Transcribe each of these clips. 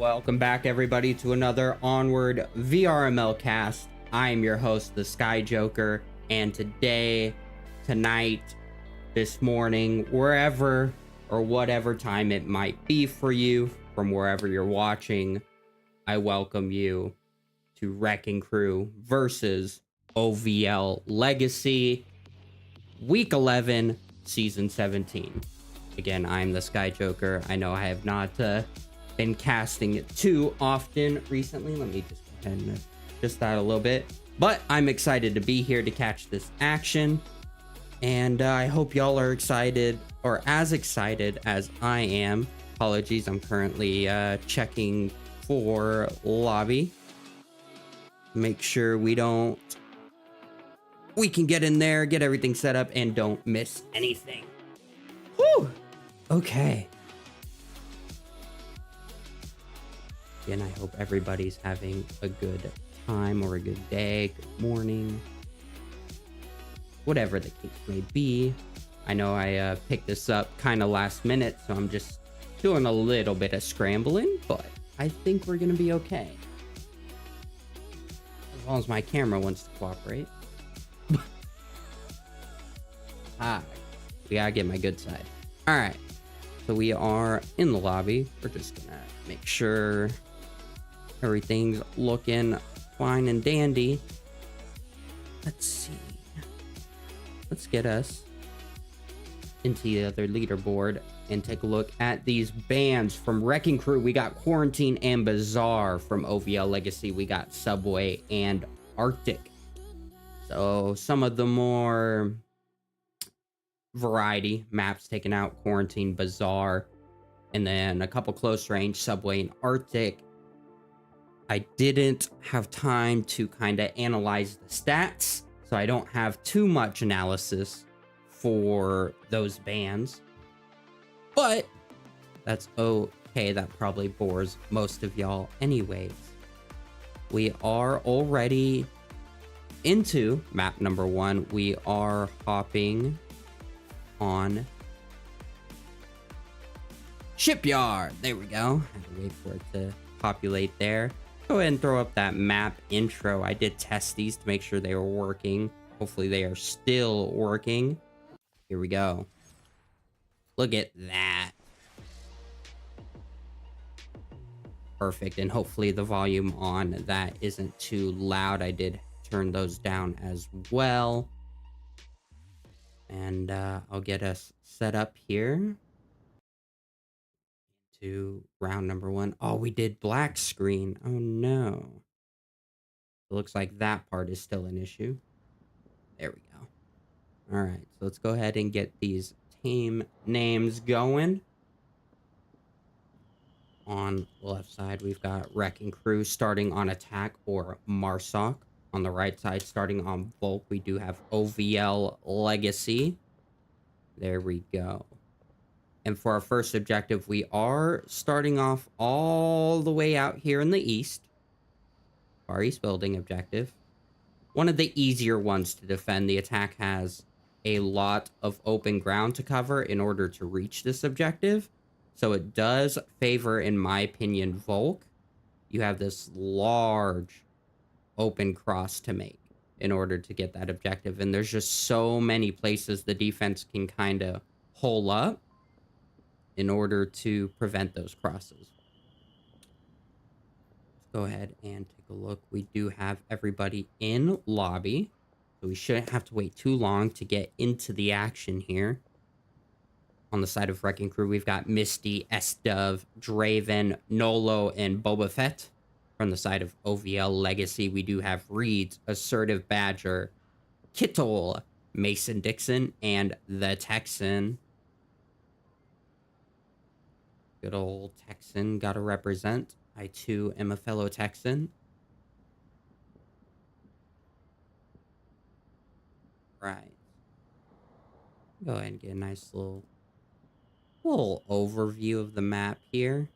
Welcome back, everybody, to another Onward VRML cast. I am your host, the Sky Joker, and today, tonight, this morning, wherever or whatever time it might be for you, from wherever you're watching, I welcome you to Wrecking Crew versus OVL Legacy, Week 11, Season 17. Again, I'm the Sky Joker. I know I have not been casting it too often recently. Let me just go ahead and adjust that a little bit. But I'm excited to be here to catch this action. And I hope y'all are excited, or as excited as I am. Apologies, I'm currently checking for lobby. Make sure we can get in there, get everything set up, and don't miss anything. Whew! Okay. And I hope everybody's having a good time or a good day, good morning, whatever the case may be. I know I picked this up kind of last minute, so I'm just doing a little bit of scrambling, but I think we're going to be okay. As long as my camera wants to cooperate. We gotta get my good side. All right. So we are in the lobby. We're just going to make sure everything's looking fine and dandy. Let's see. Let's get us into the other leaderboard and take a look at these bands. From Wrecking Crew, we got Quarantine and Bazaar. From OVL Legacy, we got Subway and Arctic. So some of the more variety maps taken out: Quarantine, Bazaar, and then a couple close range, Subway and Arctic. I didn't have time to kind of analyze the stats, so I don't have too much analysis for those bands. But that's okay. That probably bores most of y'all anyways. We are already into map number 1. We are hopping on Shipyard. There we go. I had to wait for it to populate there. Go ahead and throw up that map intro. I did test these to make sure they were working. Hopefully they are still working. Here we go. Look at that. Perfect. And hopefully the volume on that isn't too loud. I did turn those down as well. And I'll get us set up here to round number 1. Oh, we did black screen. Oh no. It looks like that part is still an issue. There we go. All right, so let's go ahead and get these team names going. On the left side, we've got Wrecking Crew starting on Attack or Marsoc. On the right side, starting on Volk, we do have OVL Legacy. There we go. And for our first objective, we are starting off all the way out here in the east. Far East Building objective. One of the easier ones to defend. The attack has a lot of open ground to cover in order to reach this objective. So it does favor, in my opinion, Volk. You have this large open cross to make in order to get that objective. And there's just so many places the defense can kind of hole up in order to prevent those crosses. Let's go ahead and take a look. We do have everybody in lobby, so we shouldn't have to wait too long to get into the action here. On the side of Wrecking Crew, we've got Misty, S-Dove, Draven, Nolo, and Boba Fett. From the side of OVL Legacy, we do have Reeds, Assertive Badger, Kittle, Mason Dixon, and the Texan. Good old Texan, gotta represent. I too am a fellow Texan. Right. Go ahead and get a nice little overview of the map here.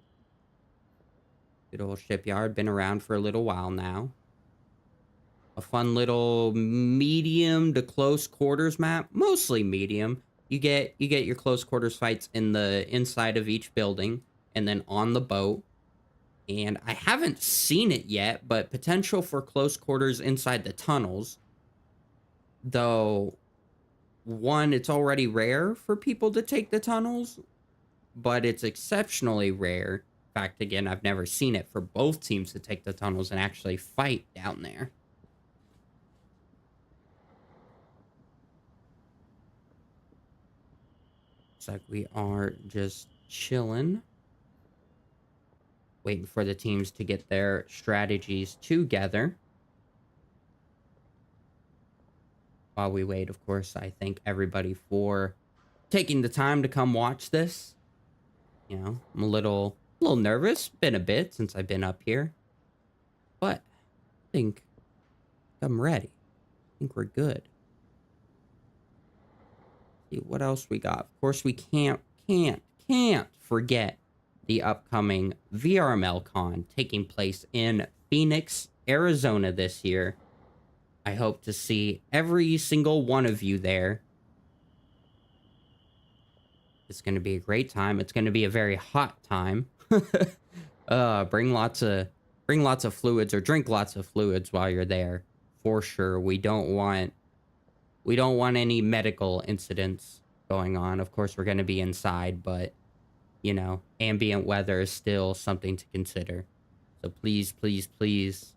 Good old Shipyard, been around for a little while now. A fun little medium to close quarters map, mostly medium. You get your close quarters fights in the inside of each building, and then on the boat. And I haven't seen it yet, but potential for close quarters inside the tunnels. Though, one, it's already rare for people to take the tunnels, but it's exceptionally rare. In fact, again, I've never seen it for both teams to take the tunnels and actually fight down there. Looks like we are just chilling, waiting for the teams to get their strategies together. While we wait, of course, I thank everybody for taking the time to come watch this. You know, I'm a little nervous, been a bit since I've been up here, but I think I'm ready. I think we're good. See what else we got. Of course, we can't forget the upcoming VRML Con taking place in Phoenix, Arizona this year. I hope to see every single one of you there. It's going to be a great time. It's going to be a very hot time. Bring lots of fluids, or drink lots of fluids while you're there, for sure. We don't want any medical incidents going on. Of course, we're going to be inside, but you know, ambient weather is still something to consider. So please, please, please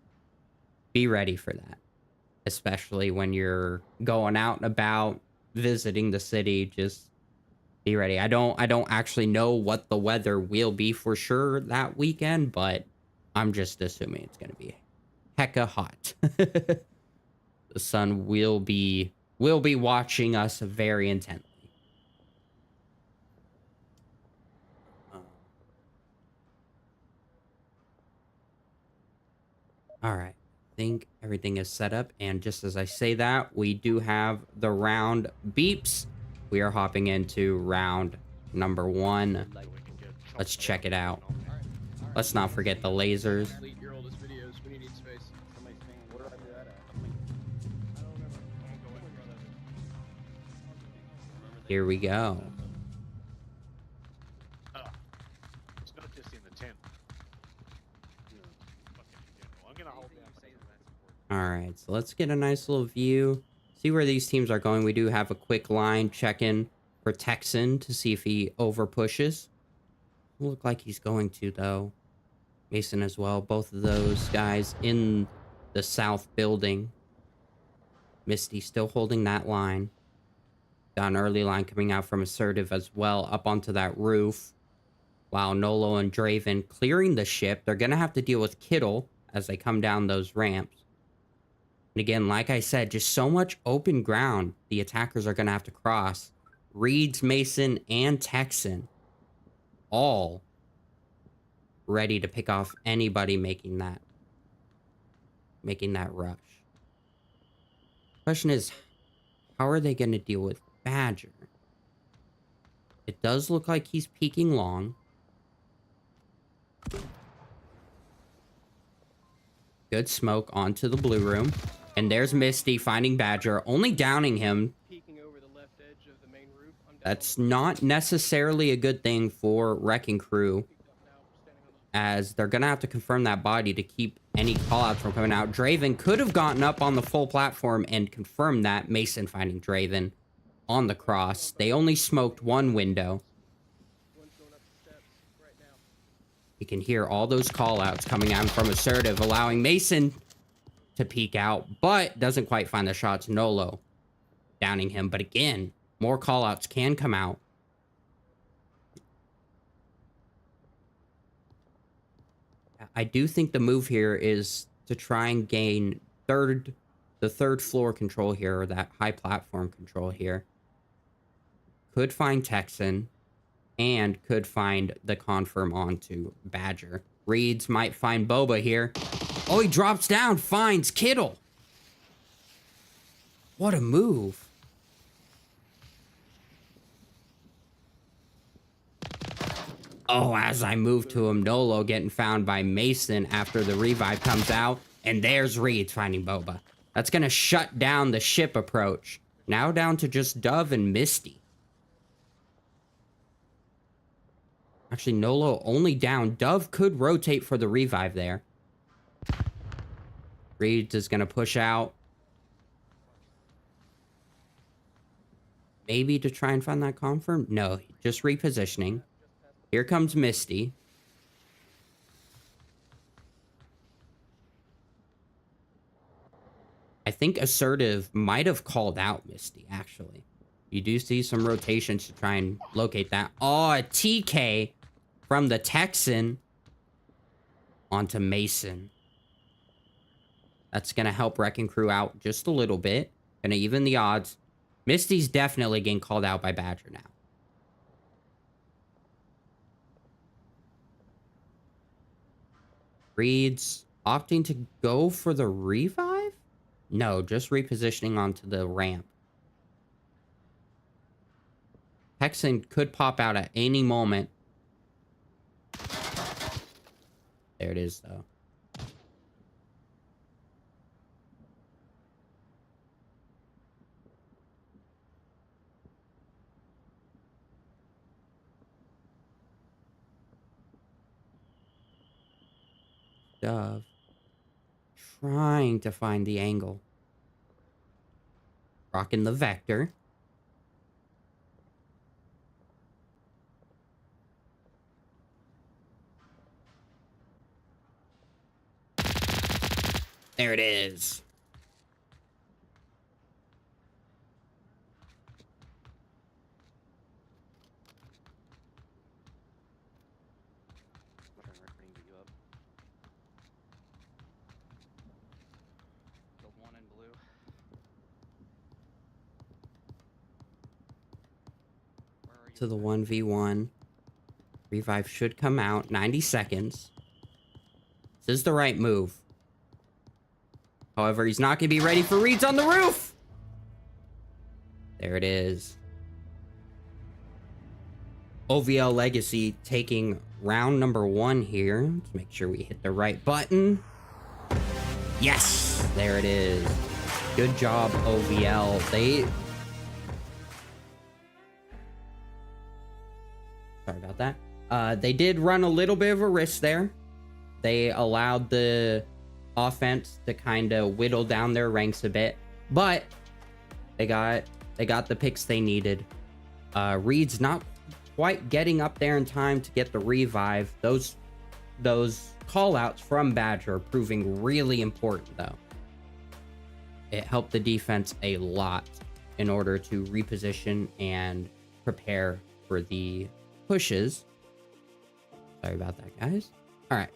be ready for that. Especially when you're going out and about, visiting the city, just be ready. I don't actually know what the weather will be for sure that weekend, but I'm just assuming it's going to be hecka hot. The sun will be watching us very intently. All right. I think everything is set up, and just as I say that, we do have the round beeps. We are hopping into round number 1. Let's check it out. Let's not forget the lasers. Here we go. Alright, so let's get a nice little view. See where these teams are going. We do have a quick line check-in for Texan to see if he over pushes. Look like he's going to, though. Mason as well. Both of those guys in the south building. Misty still holding that line. Got an early line coming out from Assertive as well, up onto that roof. Wow, Nolo and Draven clearing the ship. They're going to have to deal with Kittle as they come down those ramps. And again, like I said, just so much open ground the attackers are going to have to cross. Reeds, Mason, and Texan all ready to pick off anybody making that rush. Question is, how are they going to deal with Badger? It does look like he's peeking long. Good smoke onto the blue room. And there's Misty finding Badger, only downing him. That's not necessarily a good thing for Wrecking Crew, as they're going to have to confirm that body to keep any callouts from coming out. Draven could have gotten up on the full platform and confirmed that. Mason finding Draven on the cross. They only smoked one window. You can hear all those callouts coming out from Assertive, allowing Mason to peek out, but doesn't quite find the shots. Nolo downing him, but again, more callouts can come out. I do think the move here is to try and gain the third floor control here, or that high platform control here. Could find Texan, and could find the confirm onto Badger. Reeds might find Boba here. Oh, he drops down, finds Kittle. What a move. Oh, as I move to him, Nolo getting found by Mason after the revive comes out. And there's Reeds finding Boba. That's going to shut down the ship approach. Now down to just Dove and Misty. Actually, Nolo only down. Dove could rotate for the revive there. Reed is going to push out. Maybe to try and find that confirm? No, just repositioning. Here comes Misty. I think Assertive might have called out Misty, actually. You do see some rotations to try and locate that. Oh, a TK from the Texan onto Mason. That's going to help Wrecking Crew out just a little bit. Going to even the odds. Misty's definitely getting called out by Badger now. Reed's opting to go for the revive? No, just repositioning onto the ramp. Texan could pop out at any moment. There it is, though. Dove trying to find the angle. Rocking the vector. There it is. To the 1v1. Revive should come out. 90 seconds. This is the right move. However, he's not going to be ready for reads on the roof. There it is. OVL Legacy taking round number 1 here. Let's make sure we hit the right button. Yes! There it is. Good job, OVL. Sorry about that. They did run a little bit of a risk there. They allowed the offense to kind of whittle down their ranks a bit, but they got the picks they needed. Reed's not quite getting up there in time to get the revive. Those call outs from Badger proving really important, though. It helped the defense a lot in order to reposition and prepare for the pushes. Sorry about that, guys. All right.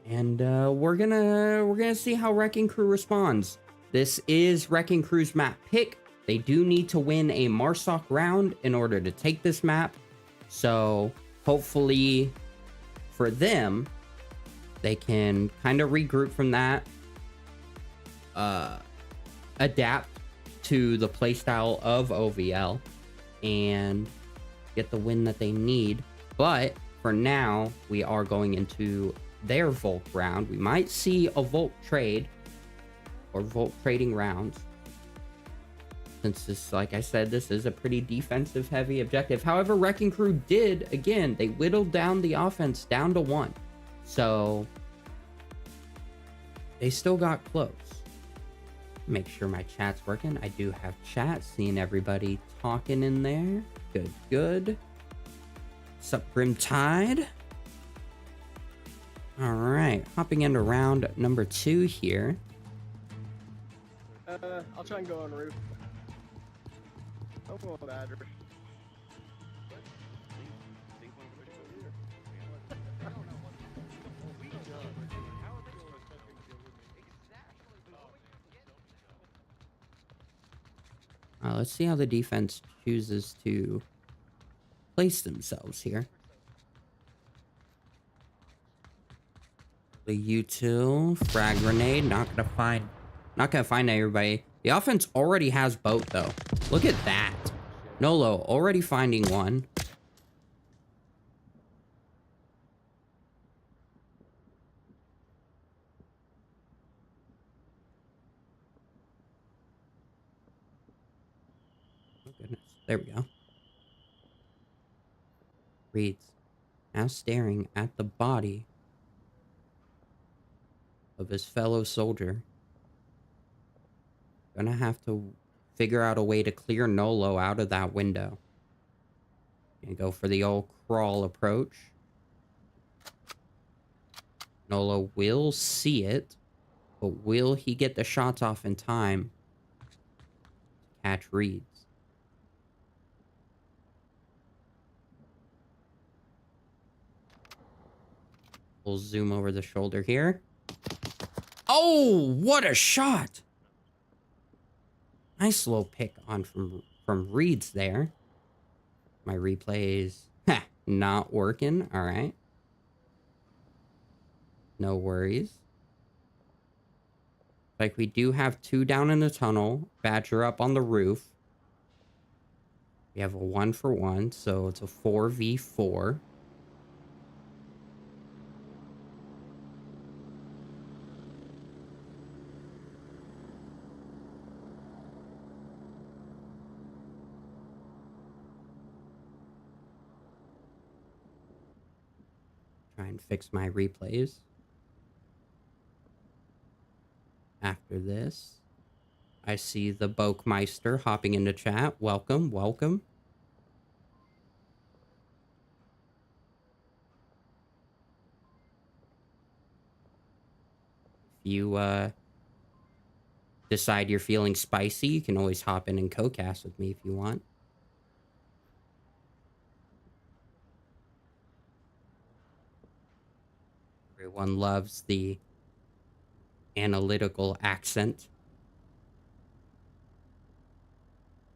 And we're gonna see how Wrecking Crew responds. This is Wrecking Crew's map pick. They do need to win a Marsoc round in order to take this map. So hopefully for them, they can kind of regroup from that, adapt to the playstyle of OVL, and get the win that they need. But for now, we are going into their Volk round. We might see a Volk trade or Volk trading rounds, since this, like I said, this is a pretty defensive heavy objective. However, Wrecking Crew did, again, they whittled down the offense down to 1. So they still got close. Make sure my chat's working. I do have chat, seeing everybody talking in there. Good, good. What's up, Grim Tide? All right, hopping into round number 2 here. I'll try and go on roof. I'll go on Badger. Let's see how the defense chooses to place themselves here. The U2 frag grenade, not gonna find everybody. The offense already has boat though. Look at that. Nolo already finding one. Oh goodness. There we go. Reeds now staring at the body of his fellow soldier. Gonna have to figure out a way to clear Nolo out of that window. Gonna go for the old crawl approach. Nolo will see it, but will he get the shots off in time to catch Reeds? We'll zoom over the shoulder here. Oh, what a shot! Nice low pick on from Reeds there. My replay is not working. All right. No worries. Like, we do have 2 down in the tunnel. Badger up on the roof. We have a 1-for-1, so it's a 4v4. Try and fix my replays. After this, I see the Bokemeister hopping into chat. Welcome, welcome. If you decide you're feeling spicy, you can always hop in and co-cast with me if you want. Everyone loves the analytical accent.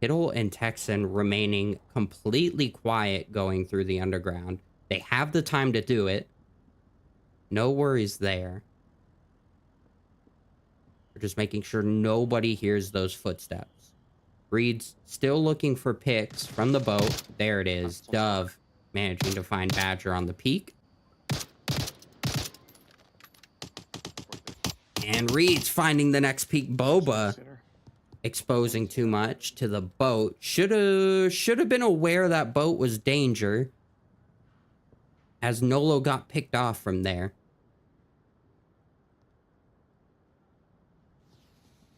Kittle and Texan remaining completely quiet going through the underground. They have the time to do it. No worries there. We're just making sure nobody hears those footsteps. Reed's still looking for picks from the boat. There it is. Dove managing to find Badger on the peak. And Reed's finding the next peak. Boba exposing too much to the boat. Should have been aware that boat was danger, as Nolo got picked off from there.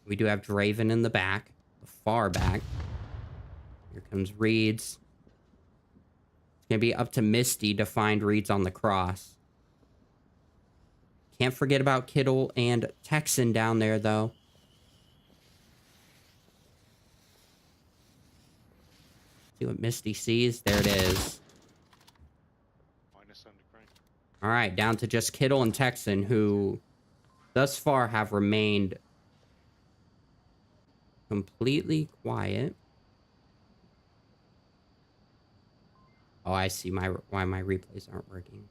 We do have Draven in the back, the far back. Here comes Reeds. It's gonna be up to Misty to find Reeds on the cross. Can't forget about Kittle and Texan down there, though. See what Misty sees. There it is. All right, down to just Kittle and Texan, who thus far have remained completely quiet. Oh, I see why my replays aren't working.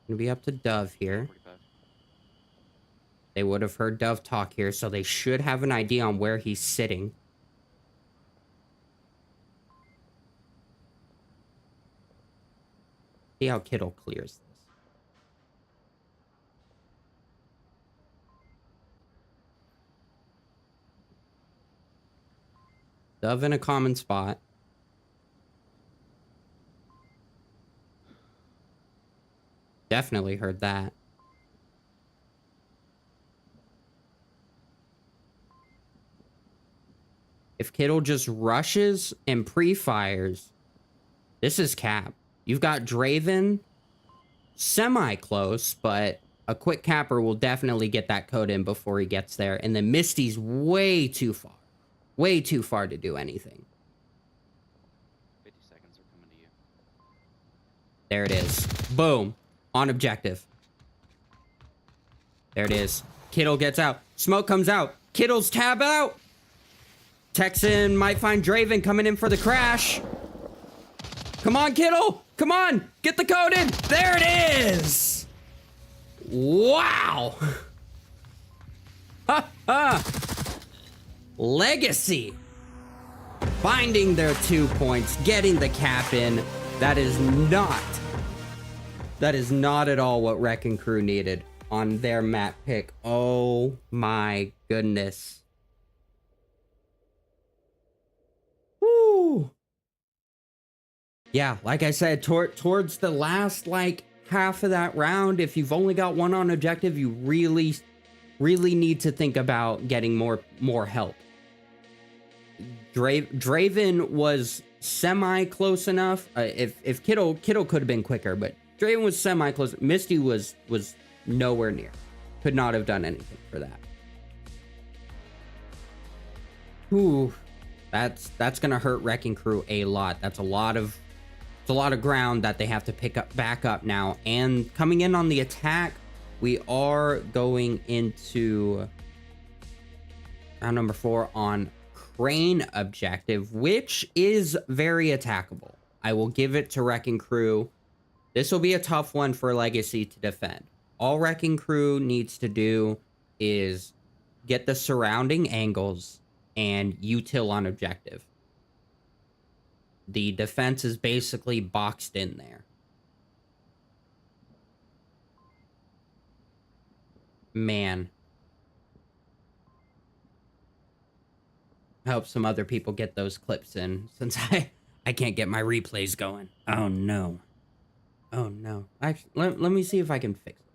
Gonna be up to Dove here. They would have heard Dove talk here, so they should have an idea on where he's sitting. See how Kittle clears this. Dove in a common spot. Definitely heard that. If Kittle just rushes and pre-fires, this is cap. You've got Draven semi-close, but a quick capper will definitely get that code in before he gets there. And then Misty's way too far. Way too far to do anything. 50 seconds are coming to you. There it is. Boom. On objective. There it is. Kittle gets out. Smoke comes out. Kittle's tab out. Texan might find Draven coming in for the crash. Come on, Kittle. Come on. Get the code in. There it is. Wow. Ha ha. Legacy. Finding their 2 points. Getting the cap in. That is not at all what Wrecking Crew needed on their map pick. Oh my goodness. Woo. Yeah, like I said, towards the last like half of that round, if you've only got one on objective, you really need to think about getting more help. Draven was semi close enough. If Kittle could have been quicker, but Draven was semi close. Misty was nowhere near. Could not have done anything for that. Ooh, that's gonna hurt Wrecking Crew a lot. It's a lot of ground that they have to pick up back up now. And coming in on the attack, we are going into round number 4 on Crane objective, which is very attackable. I will give it to Wrecking Crew. This will be a tough one for Legacy to defend. All Wrecking Crew needs to do is get the surrounding angles and util on objective. The defense is basically boxed in there. Man. I hope some other people get those clips in, since I can't get my replays going. Oh no. Oh no. Actually, let me see if I can fix it.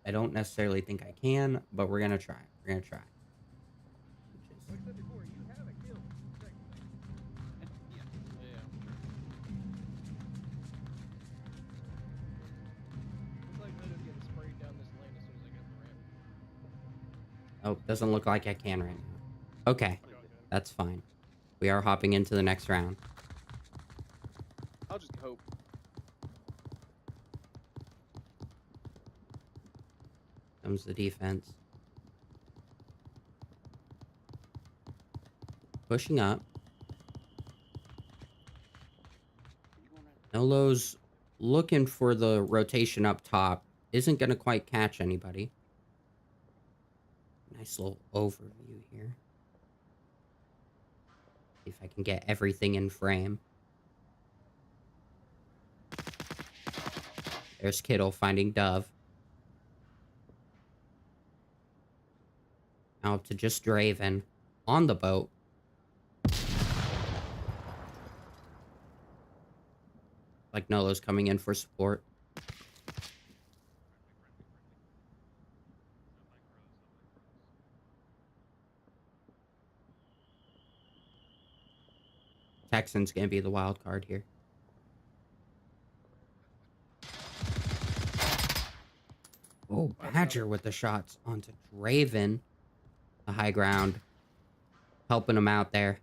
I don't necessarily think I can, but we're gonna try. We're gonna try. Like I said before, you have a kill. Yeah. Looks like Lito's getting sprayed down this lane as soon as I get up the ramp. Oh, doesn't look like I can right now. Okay. That's fine. We are hopping into the next round. I'll just hope. Comes the defense. Pushing up. Nolo's looking for the rotation up top. Isn't going to quite catch anybody. Nice little overview here. See if I can get everything in frame. There's Kittle finding Dove. Now up to just Draven on the boat. Like Nolo's coming in for support. Texan's gonna be the wild card here. Oh, Badger with the shots onto Draven. The high ground. Helping him out there.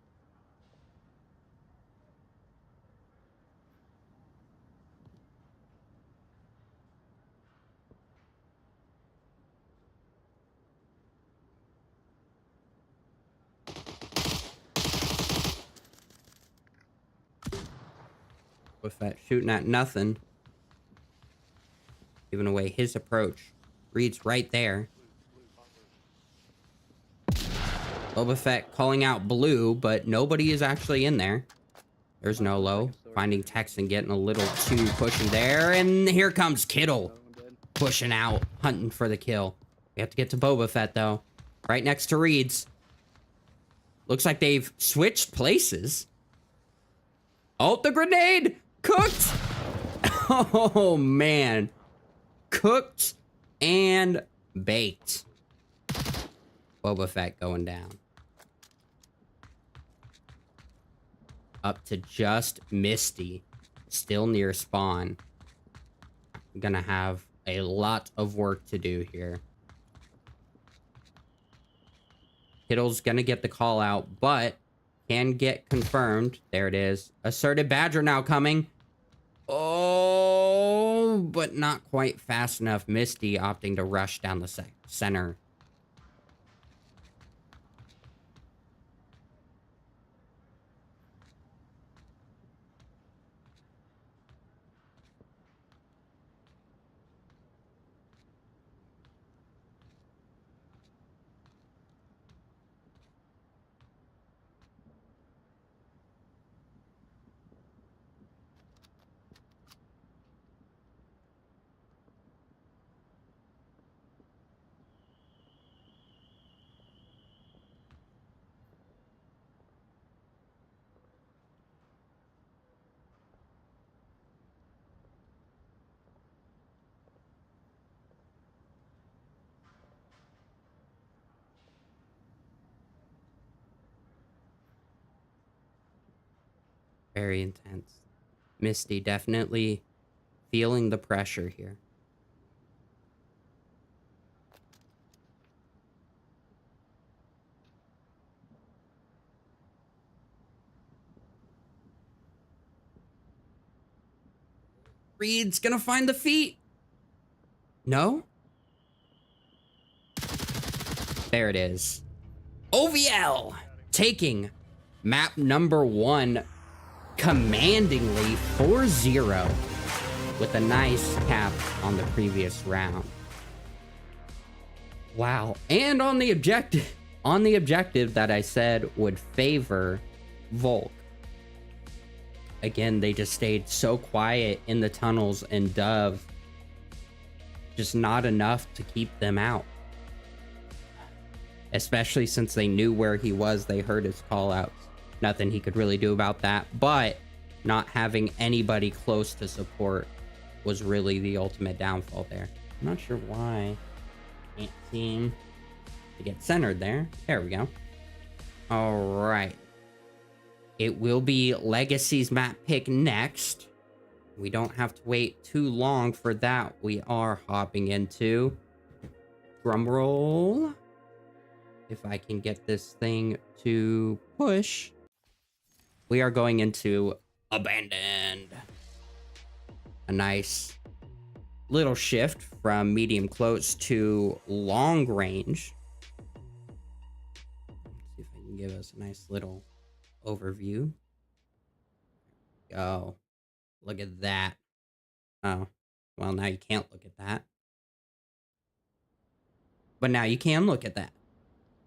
With that shooting at nothing. Giving away his approach. Reed's right there. Boba Fett calling out blue, but nobody is actually in there. There's Nolo. Finding Texan getting a little too pushing there. And here comes Kittle. Pushing out. Hunting for the kill. We have to get to Boba Fett, though. Right next to Reed's. Looks like they've switched places. Oh, the grenade! Cooked! Oh, man. Cooked and baked. Boba Fett going down. Up to just Misty. Still near spawn. I'm gonna have a lot of work to do here. Kittle's gonna get the call out, but can get confirmed. There it is. Asserted Badger now coming. Oh, but not quite fast enough. Misty opting to rush down the center. Very intense. Misty definitely feeling the pressure here. Reed's gonna find the feet. No? There it is. OVL taking map number 1 commandingly 4-0 with a nice cap on the previous round. Wow. And on the objective that I said would favor Volk. Again, they just stayed so quiet in the tunnels, and Dove just not enough to keep them out. Especially since they knew where he was, they heard his call outs. Nothing he could really do about that, but not having anybody close to support was really the ultimate downfall there. I'm not sure why. Can't seem to get centered there. There we go. All right. It will be Legacy's map pick next. We don't have to wait too long for that. We are hopping into, drumroll, if I can get this thing to push, we are going into Abandoned. A nice little shift from medium close to long range. Let's see if I can give us a nice little overview. Oh, look at that. Oh, well, now you can't look at that. But now you can look at that.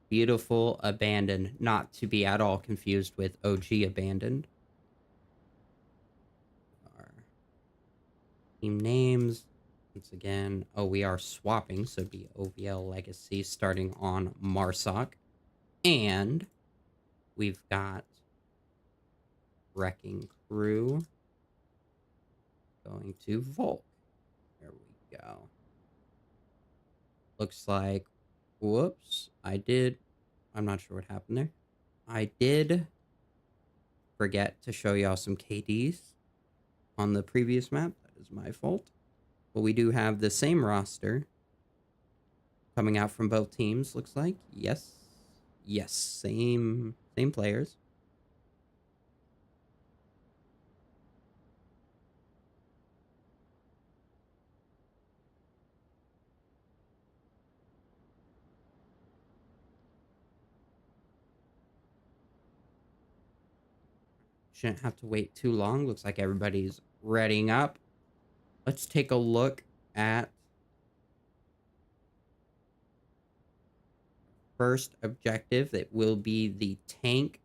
Beautiful Abandoned, not to be at all confused with OG Abandoned. Our team names, once again, oh, we are swapping, so it'd be OVL Legacy starting on Marsoc. And we've got Wrecking Crew going to Volk. There we go. Looks like, whoops, I'm not sure what happened there. I did forget to show y'all some KDs on the previous map. That is my fault. But we do have the same roster coming out from both teams, looks like. Yes. Yes, same players. Shouldn't have to wait too long. Looks like everybody's readying up. Let's take a look at first objective. It will be the tank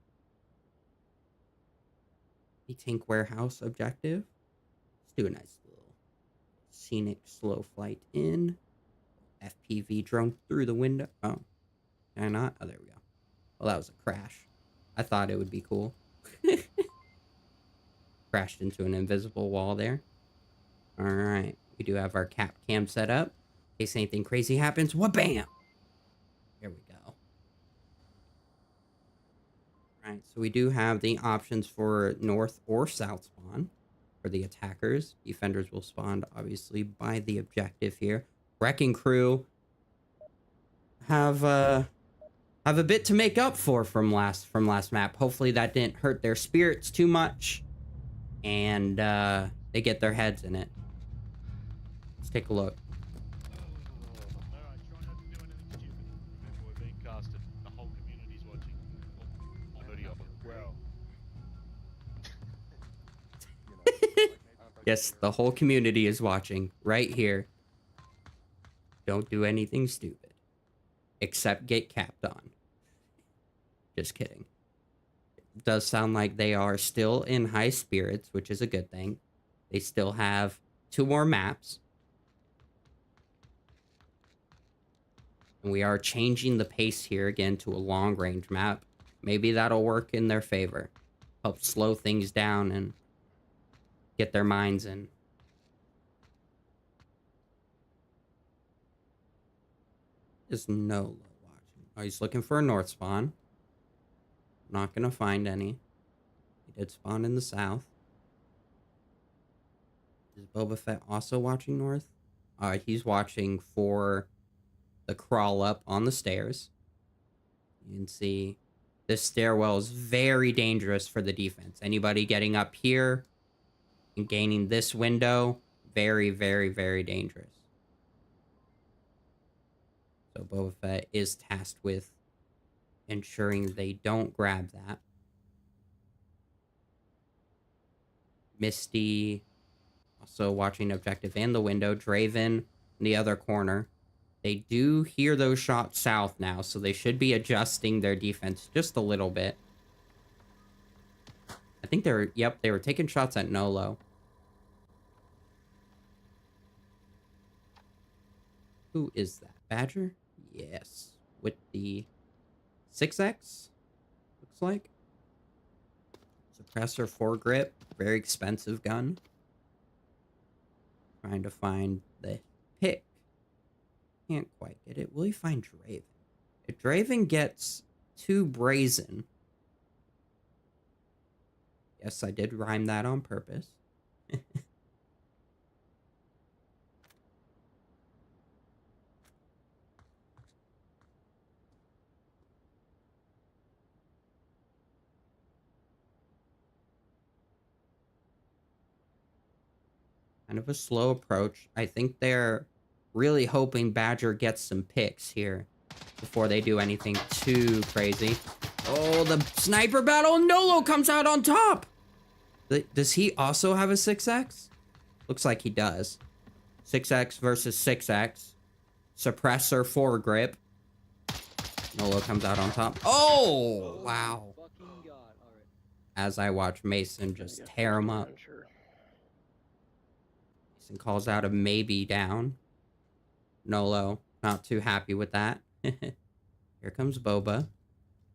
warehouse objective. Let's do a nice little scenic slow flight in. FPV drone through the window. Oh, can I not? Oh, there we go. Well, that was a crash. I thought it would be cool. Crashed into an invisible wall there. All right. We do have our cap cam set up. In case anything crazy happens. Wha-bam! There we go. All right. So we do have the options for north or south spawn for the attackers. Defenders will spawn, obviously, by the objective here. Wrecking Crew have a bit to make up for from last map. Hopefully that didn't hurt their spirits too much, and they get their heads in it. Let's take a look. Alright, try not to do anything stupid. Remember, we're being casted. The whole community's watching. Oh, 30 of them. Well. Yes, the whole community is watching right here. Don't do anything stupid, except get capped on. Just kidding. It does sound like they are still in high spirits, which is a good thing. They still have 2 more maps. And we are changing the pace here again to a long range map. Maybe that'll work in their favor. Help slow things down and get their minds in. There's no low watching. Oh, he's looking for a north spawn. Not gonna find any. He did spawn in the south. Is Boba Fett also watching north? He's watching for the crawl up on the stairs. You can see this stairwell is very dangerous for the defense. Anybody getting up here and gaining this window, very, very, very dangerous. So Boba Fett is tasked with ensuring they don't grab that. Misty also watching objective and the window. Draven in the other corner. They do hear those shots south now, so they should be adjusting their defense just a little bit. I think they were taking shots at Nolo. Who is that? Badger? Yes. With the 6X, looks like. Suppressor 4-grip. Very expensive gun. Trying to find the pick. Can't quite get it. Will he find Draven? If Draven gets too brazen. Yes, I did rhyme that on purpose. Kind of a slow approach. I think they're really hoping Badger gets some picks here before they do anything too crazy. Oh, the sniper battle. Nolo comes out on top. Does he also have a 6X? Looks like he does. 6X versus 6X. Suppressor 4-grip. Nolo comes out on top. Oh, wow. As I watch Mason just tear him up. Mason calls out a maybe down. Nolo, not too happy with that. Here comes Boba.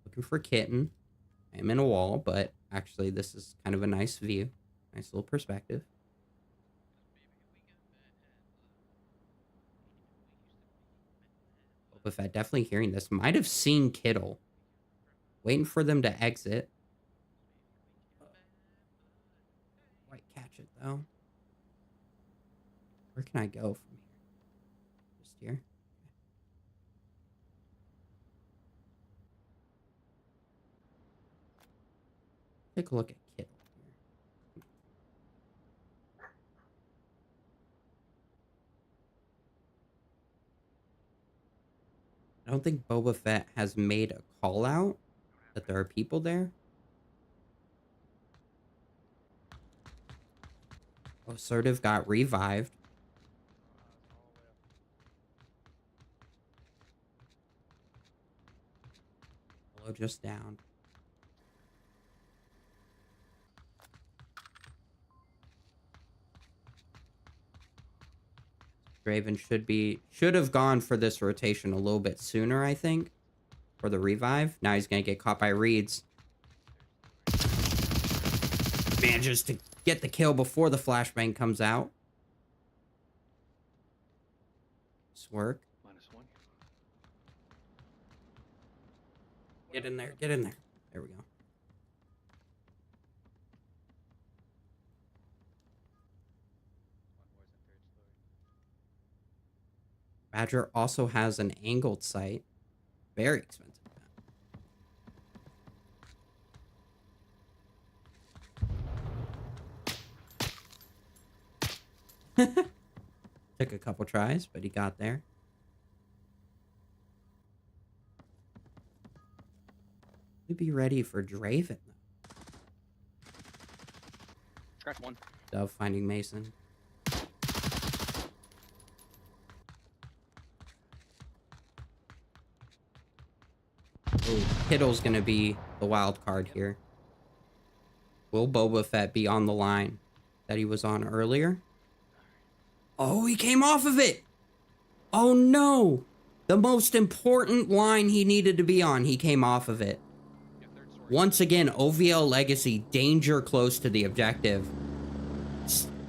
Looking for Kitten. I'm in a wall, but actually this is kind of a nice view. Nice little perspective. Boba Fett definitely hearing this. Might have seen Kittle. Waiting for them to exit. Quite catch it, though. Where can I go from here? Just here? Take a look at Kittle here. I don't think Boba Fett has made a call out that there are people there. Assertive got revived. Hello, just down. Draven should have gone for this rotation a little bit sooner, I think, for the revive. Now he's gonna get caught by Reeds. Manages to get the kill before the flashbang comes out. This work. -1. Get in there, get in there. There we go. Badger also has an angled sight. Very expensive. Took a couple tries, but he got there. We'd be ready for Draven. Crack one. Dove finding Mason. Oh, Kittle's gonna be the wild card here. Will Boba Fett be on the line that he was on earlier? Oh, he came off of it! Oh no! The most important line he needed to be on, he came off of it. Once again, OVL Legacy, danger close to the objective.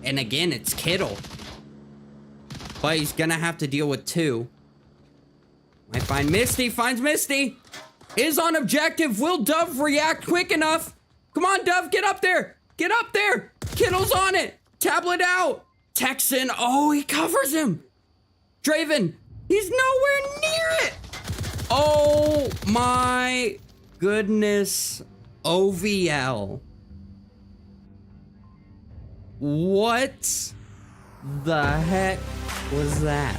And again, it's Kittle. But he's gonna have to deal with two. Might find Misty, finds Misty! Is on objective, will Dove react quick enough? Come on, Dove, get up there. Get up there. Kittle's on it. Tablet out. Texan, oh, he covers him. Draven, he's nowhere near it. Oh my goodness. OVL. What the heck was that?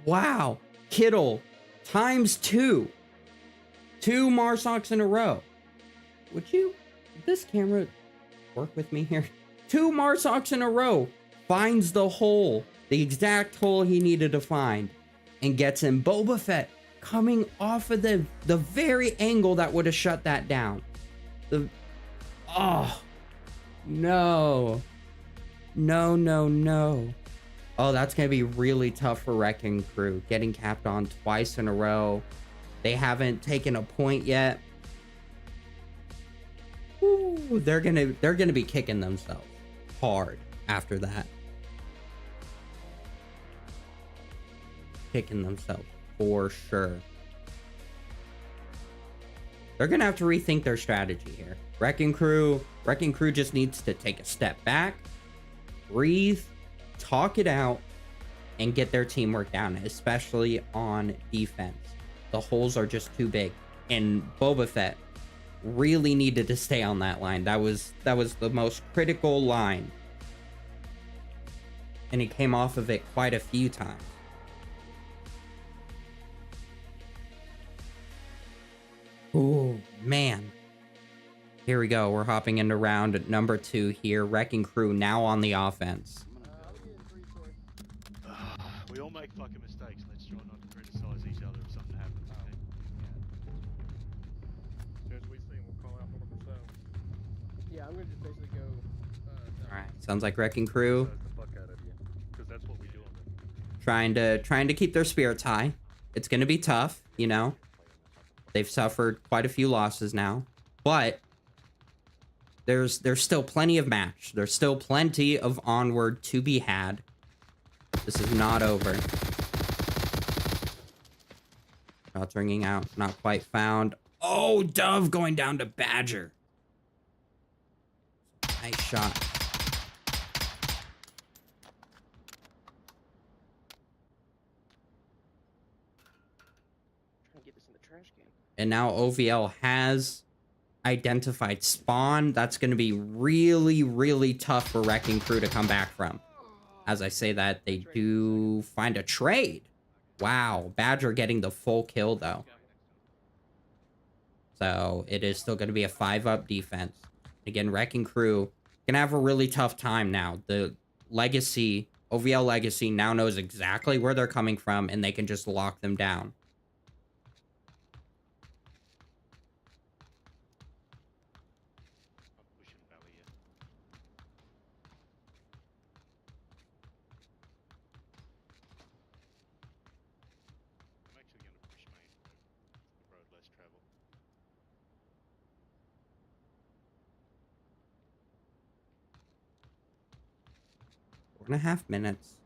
Wow. Kittle times 2. 2 Marsocs in a row. Would this camera work with me here? 2 Marsocs in a row. Finds the hole. The exact hole he needed to find. And gets him. Boba Fett coming off of the very angle that would have shut that down. Oh. No. No. Oh, that's going to be really tough for Wrecking Crew. Getting capped on twice in a row. They haven't taken a point yet. Ooh, they're gonna be kicking themselves hard after that. Kicking themselves for sure. They're gonna have to rethink their strategy here. Wrecking Crew just needs to take a step back, breathe, talk it out, and get their teamwork down, especially on defense. The holes are just too big, and Boba Fett really needed to stay on that line. That was the most critical line, and he came off of it quite a few times. Oh man, here we go. We're hopping into round number 2 here. Wrecking Crew now on the offense. We all make fucking mistakes. Let's try not to criticize each other if something happens. Okay? As soon as we see him, we'll call out one of ourselves. Yeah, I'm gonna just basically go. All right, sounds like Wrecking Crew The fuck out of you, because that's what we do on trying to keep their spirits high. It's gonna be tough, you know. They've suffered quite a few losses now, but there's still plenty of match. There's still plenty of Onward to be had. This is not over. Shots ringing out. Not quite found. Oh, Dove going down to Badger. Nice shot. Trying to get this in the trash can. And now OVL has identified spawn. That's going to be really, really tough for Wrecking Crew to come back from. As I say that, they do find a trade. Wow, Badger getting the full kill, though. So it is still going to be a 5-up defense. Again, Wrecking Crew going to have a really tough time now. The Legacy, OVL Legacy, now knows exactly where they're coming from, and they can just lock them down. I'm pushing Valley here. I'm actually going to push main for the road less travel. 4.5 minutes.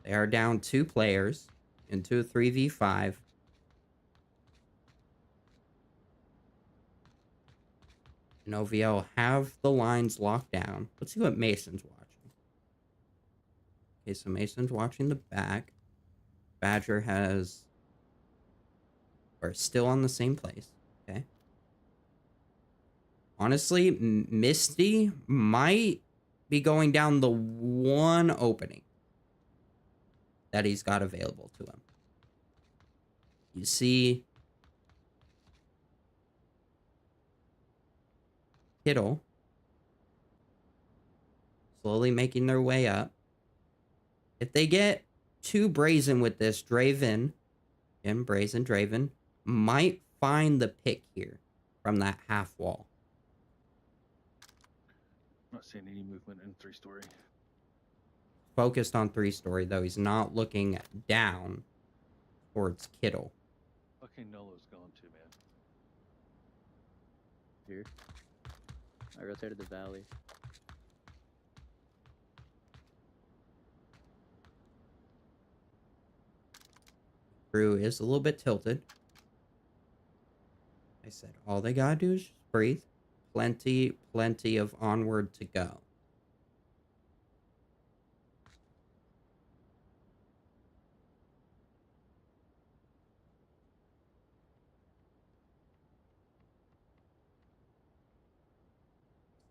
They are down 2 players into a 3v5. And OVL have the lines locked down. Let's see what Mason's watching. Okay, so Mason's watching the back. Badger has... or still on the same place. Okay. Honestly, Misty might be going down the one opening that he's got available to him. You see Kittle slowly making their way up. If they get too brazen with this, Draven, and Brazen Draven, might find the pick here from that half wall. Not seeing any movement in 3-story. Focused on 3-story, though. He's not looking down towards Kittle. Okay, Nolo's gone too, man. Here. I rotated the valley. Crew is a little bit tilted. I said all they gotta do is just breathe. Plenty of Onward to go.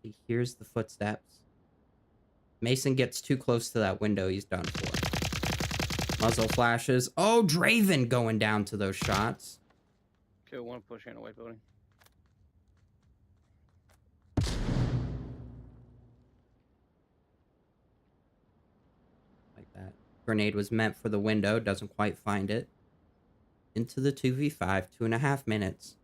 He hears the footsteps. Mason gets too close to that window, he's done for. Muzzle flashes. Oh, Draven going down to those shots. Kill one pushing in a white building. Like that. Grenade was meant for the window, doesn't quite find it. Into the 2v5, 2.5 minutes.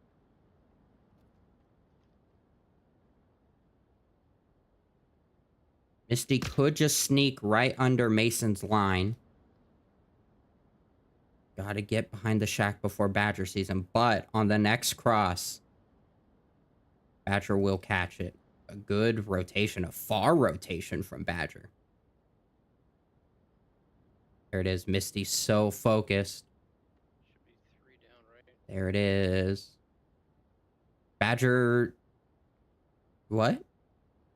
Misty could just sneak right under Mason's line. Gotta get behind the shack before Badger sees him. But on the next cross, Badger will catch it. A good rotation, a far rotation from Badger. There it is. Misty's so focused. Should be 3 down, right? There it is. Badger... What?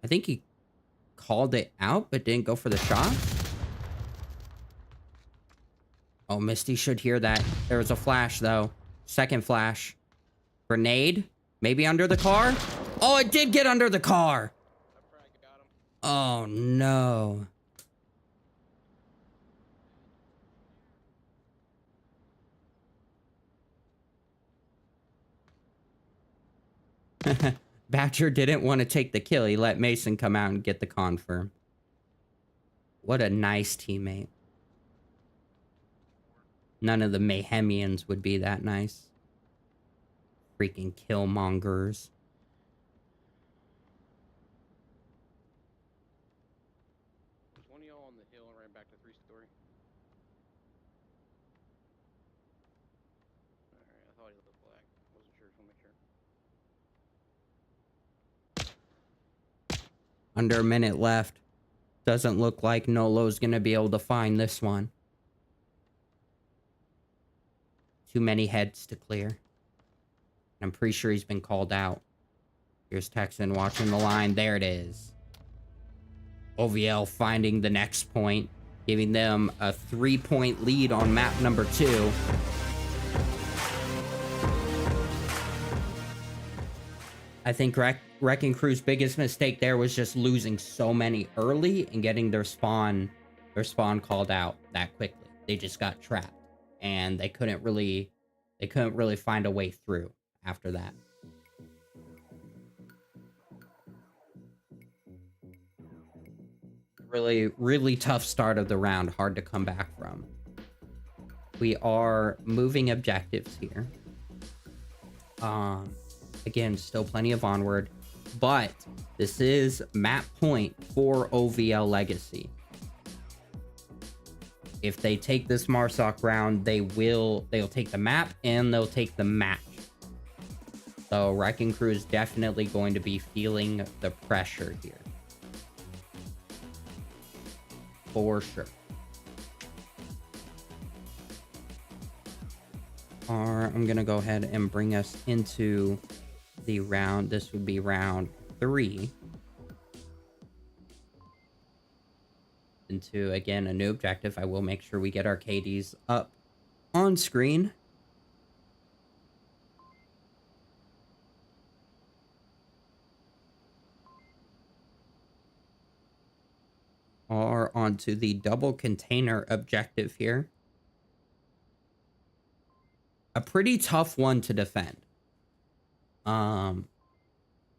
I think he called it out, but didn't go for the shot. Oh, Misty should hear that. There was a flash, though. Second flash. Grenade? Maybe under the car? Oh, it did get under the car! Oh, no. Badger didn't want to take the kill. He let Mason come out and get the confirm. What a nice teammate. None of the Mayhemians would be that nice. Freaking killmongers. There's one of y'all on the hill and ran back to 3-story. Alright, I thought he looked black. Wasn't sure, just want to make sure. Under a minute left. Doesn't look like Nolo's gonna be able to find this one. Too many heads to clear. I'm pretty sure he's been called out. Here's Texan watching the line. There it is. OVL finding the next point, giving them a 3-point lead on map number 2. I think Wrecking Crew's biggest mistake there was just losing so many early and getting their spawn called out that quickly. They just got trapped, and they couldn't really find a way through after that. Really tough start of the round, hard to come back from. We are moving objectives here. Again, still plenty of Onward, but this is map point for OVL Legacy. If they take this Marsoc round, they'll take the map and they'll take the match. So Wrecking Crew is definitely going to be feeling the pressure here. For sure. I'm gonna go ahead and bring us into the round. This would be round 3. Into, again, a new objective. I will make sure we get our KDs up on screen. Are onto the double container objective here. A pretty tough one to defend.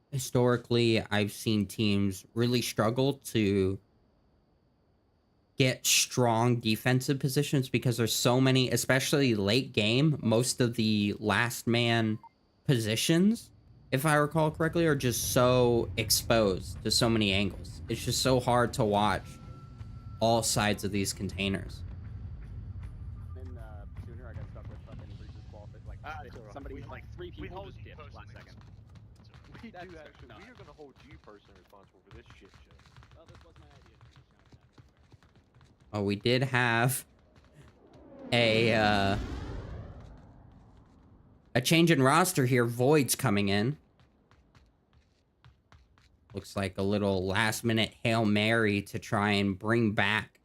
Historically, I've seen teams really struggle to get strong defensive positions because there's so many, especially late game. Most of the last man positions, if I recall correctly, are just so exposed to so many angles. It's just so hard to watch all sides of these containers. In Junior, I got stuck with fucking breaches qualified. Like, somebody, like 3 people hold just you dipped personally. last second. We do That's actually. not- We are gonna hold you personally responsible for this shit show. Well, this was my idea. Oh, we did have a A change in roster here. Void's coming in. Looks like a little last minute Hail Mary to try and bring back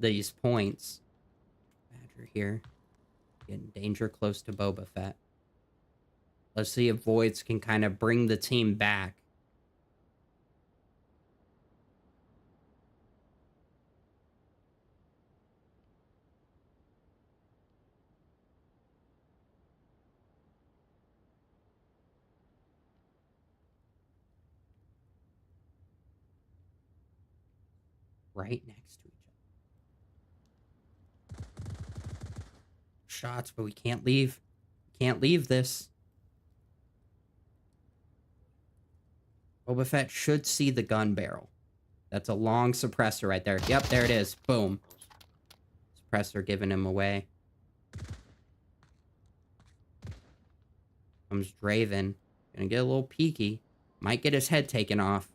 these points. Badger here. Getting danger close to Boba Fett. Let's see if Voids can kind of bring the team back. Right next to each other. Shots, but we can't leave. Can't leave this. Boba Fett should see the gun barrel. That's a long suppressor right there. Yep, there it is. Boom. Suppressor giving him away. Comes Draven. Gonna get a little peeky. Might get his head taken off.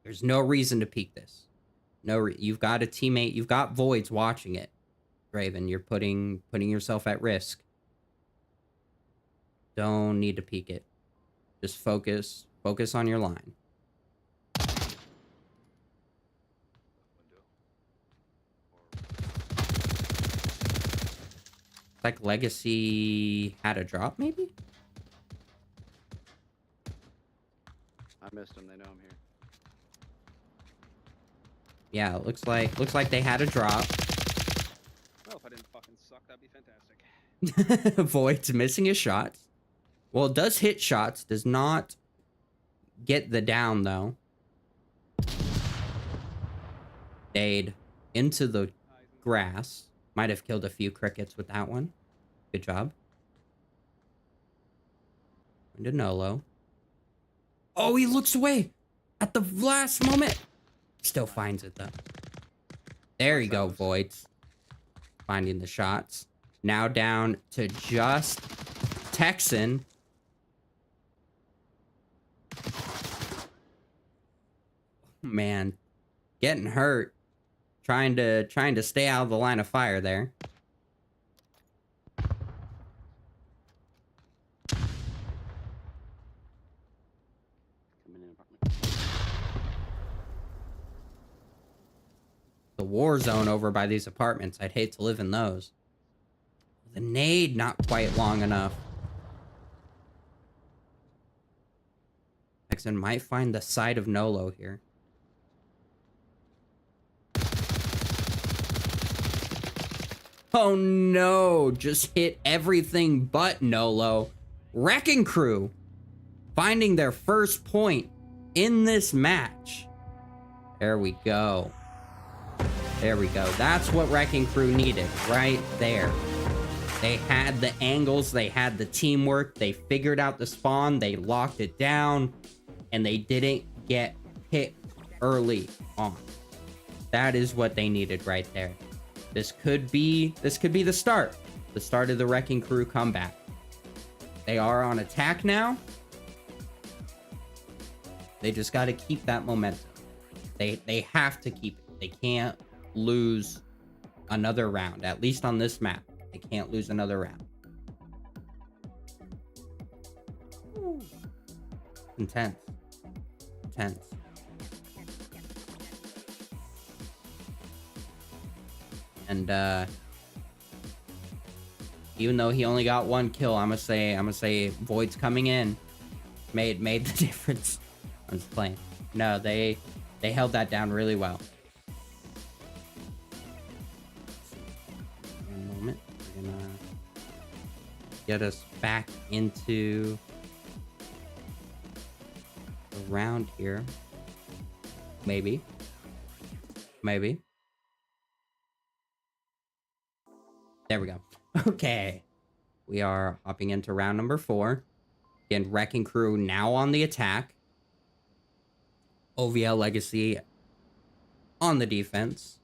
There's no reason to peek this. You've got a teammate. You've got Voids watching it. Draven, you're putting yourself at risk. Don't need to peek it. Just focus on your line. Like Legacy had a drop, maybe? I missed them. They know I'm here. Yeah, it looks like they had a drop. Well, if I didn't fucking suck, that'd be fantastic. Void's missing his shots. Well, it does hit shots. Does not get the down, though. Stayed into the grass. Might have killed a few crickets with that one. Good job. Into Nolo. Oh, he looks away at the last moment. Still finds it, though. There you go, Voids. Finding the shots. Now down to just Texan. Man, getting hurt. Trying to stay out of the line of fire there. The war zone over by these apartments. I'd hate to live in those. The nade not quite long enough. Texan might find the side of Nolo here. Oh no, just hit everything but Nolo. Wrecking Crew finding their first point in this match. There we go. There we go. That's what Wrecking Crew needed right there. They had the angles, they had the teamwork, they figured out the spawn, they locked it down, and they didn't get hit early on. That is what they needed right there. This could be the start of the Wrecking Crew comeback. They are on attack now. They just got to keep that momentum. They have to keep it. They can't lose another round, at least on this map. They can't lose another round. Intense. And even though he only got one kill, I'm gonna say Void's coming in made the difference. I'm just playing. No, they held that down really well. One moment. We're gonna get us back into the round here. Maybe. There we go. Okay. We are hopping into round number 4. Again, Wrecking Crew now on the attack. OVL Legacy on the defense.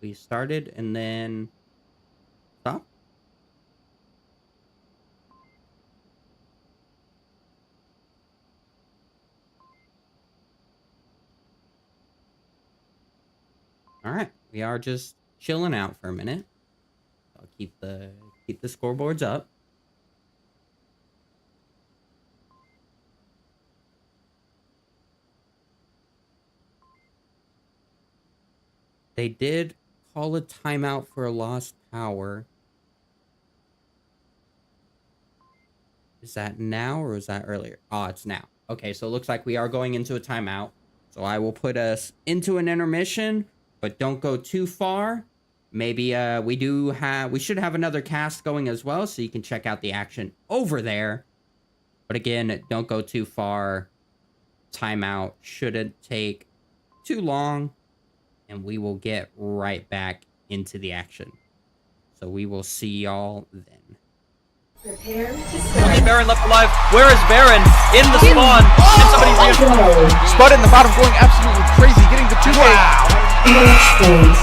We started and then stop. All right, we are just chilling out for a minute. I'll keep the scoreboards up. They did call a timeout for a lost power. Is that now or is that earlier? Oh, it's now. Okay, so it looks like we are going into a timeout. So I will put us into an intermission, but don't go too far. Maybe we should have another cast going as well, so you can check out the action over there. But again, don't go too far. Timeout shouldn't take too long, and we will get right back into the action. So we will see y'all then. Prepare to Only start. Baron left alive. Where is Baron? In the spawn. Can somebody Go. Spud in the bottom going absolutely crazy, getting the two-way. Match point.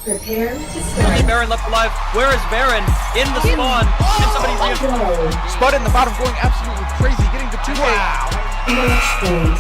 Prepare to Only start. Baron left alive. Where is Baron? In the spawn. Can somebody Go. Spud in the bottom going absolutely crazy, getting the two-way. Match point.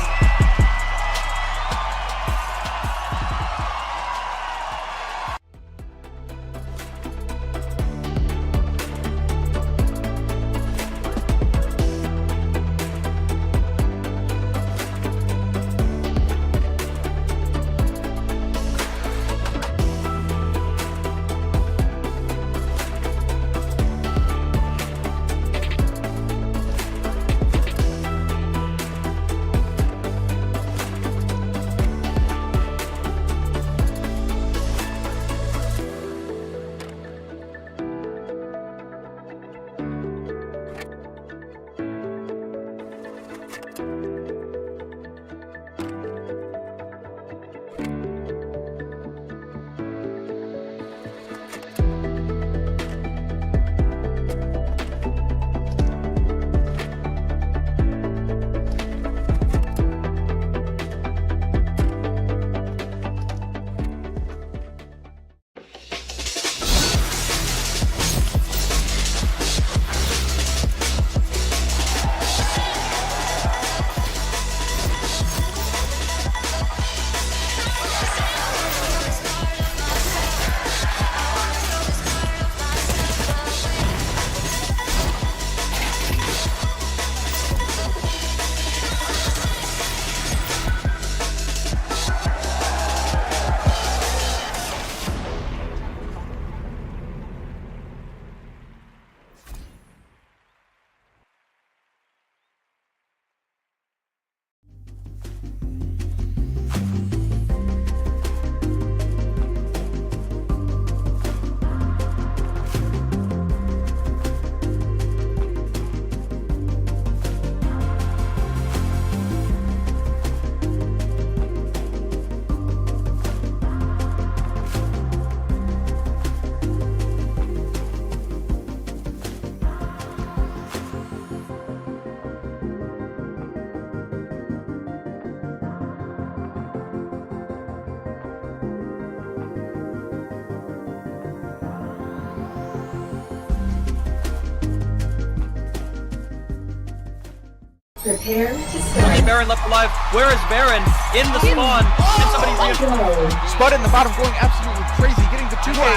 Prepare to Only start. Baron left alive. Where is Baron? In the spawn. Can somebody Go. Spud in the bottom going absolutely crazy, getting the two-way.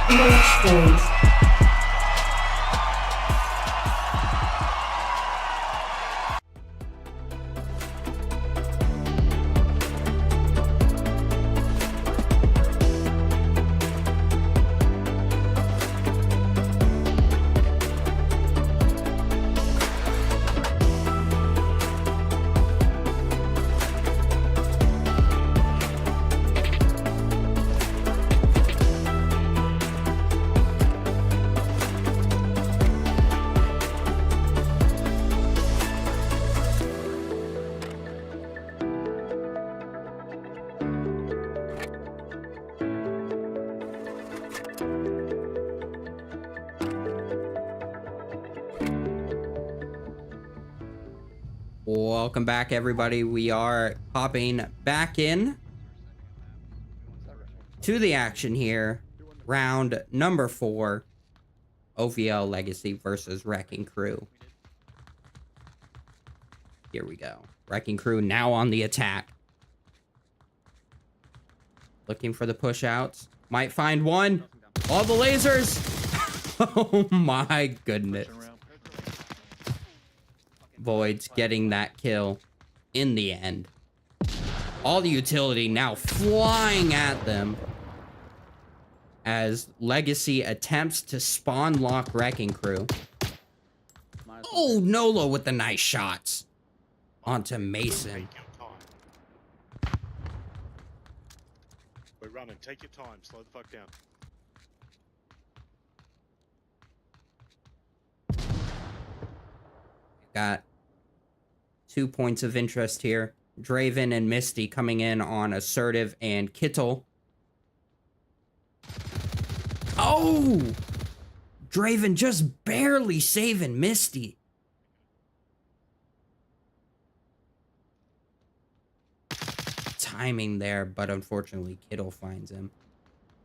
Match point. Welcome back, everybody. We are popping back in to the action here. Round number 4. OVL Legacy versus Wrecking Crew. Here we go. Wrecking Crew now on the attack. Looking for the push outs. Might find one. All the lasers. Oh my goodness. Void's getting that kill in the end. All the utility now flying at them as Legacy attempts to spawn lock Wrecking Crew. Oh, Nolo with the nice shots onto Mason. Take your time. We're running. Take your time. Slow the fuck down. Got 2 points of interest here. Draven and Misty coming in on Assertive and Kittle. Oh! Draven just barely saving Misty. Timing there, but unfortunately Kittle finds him.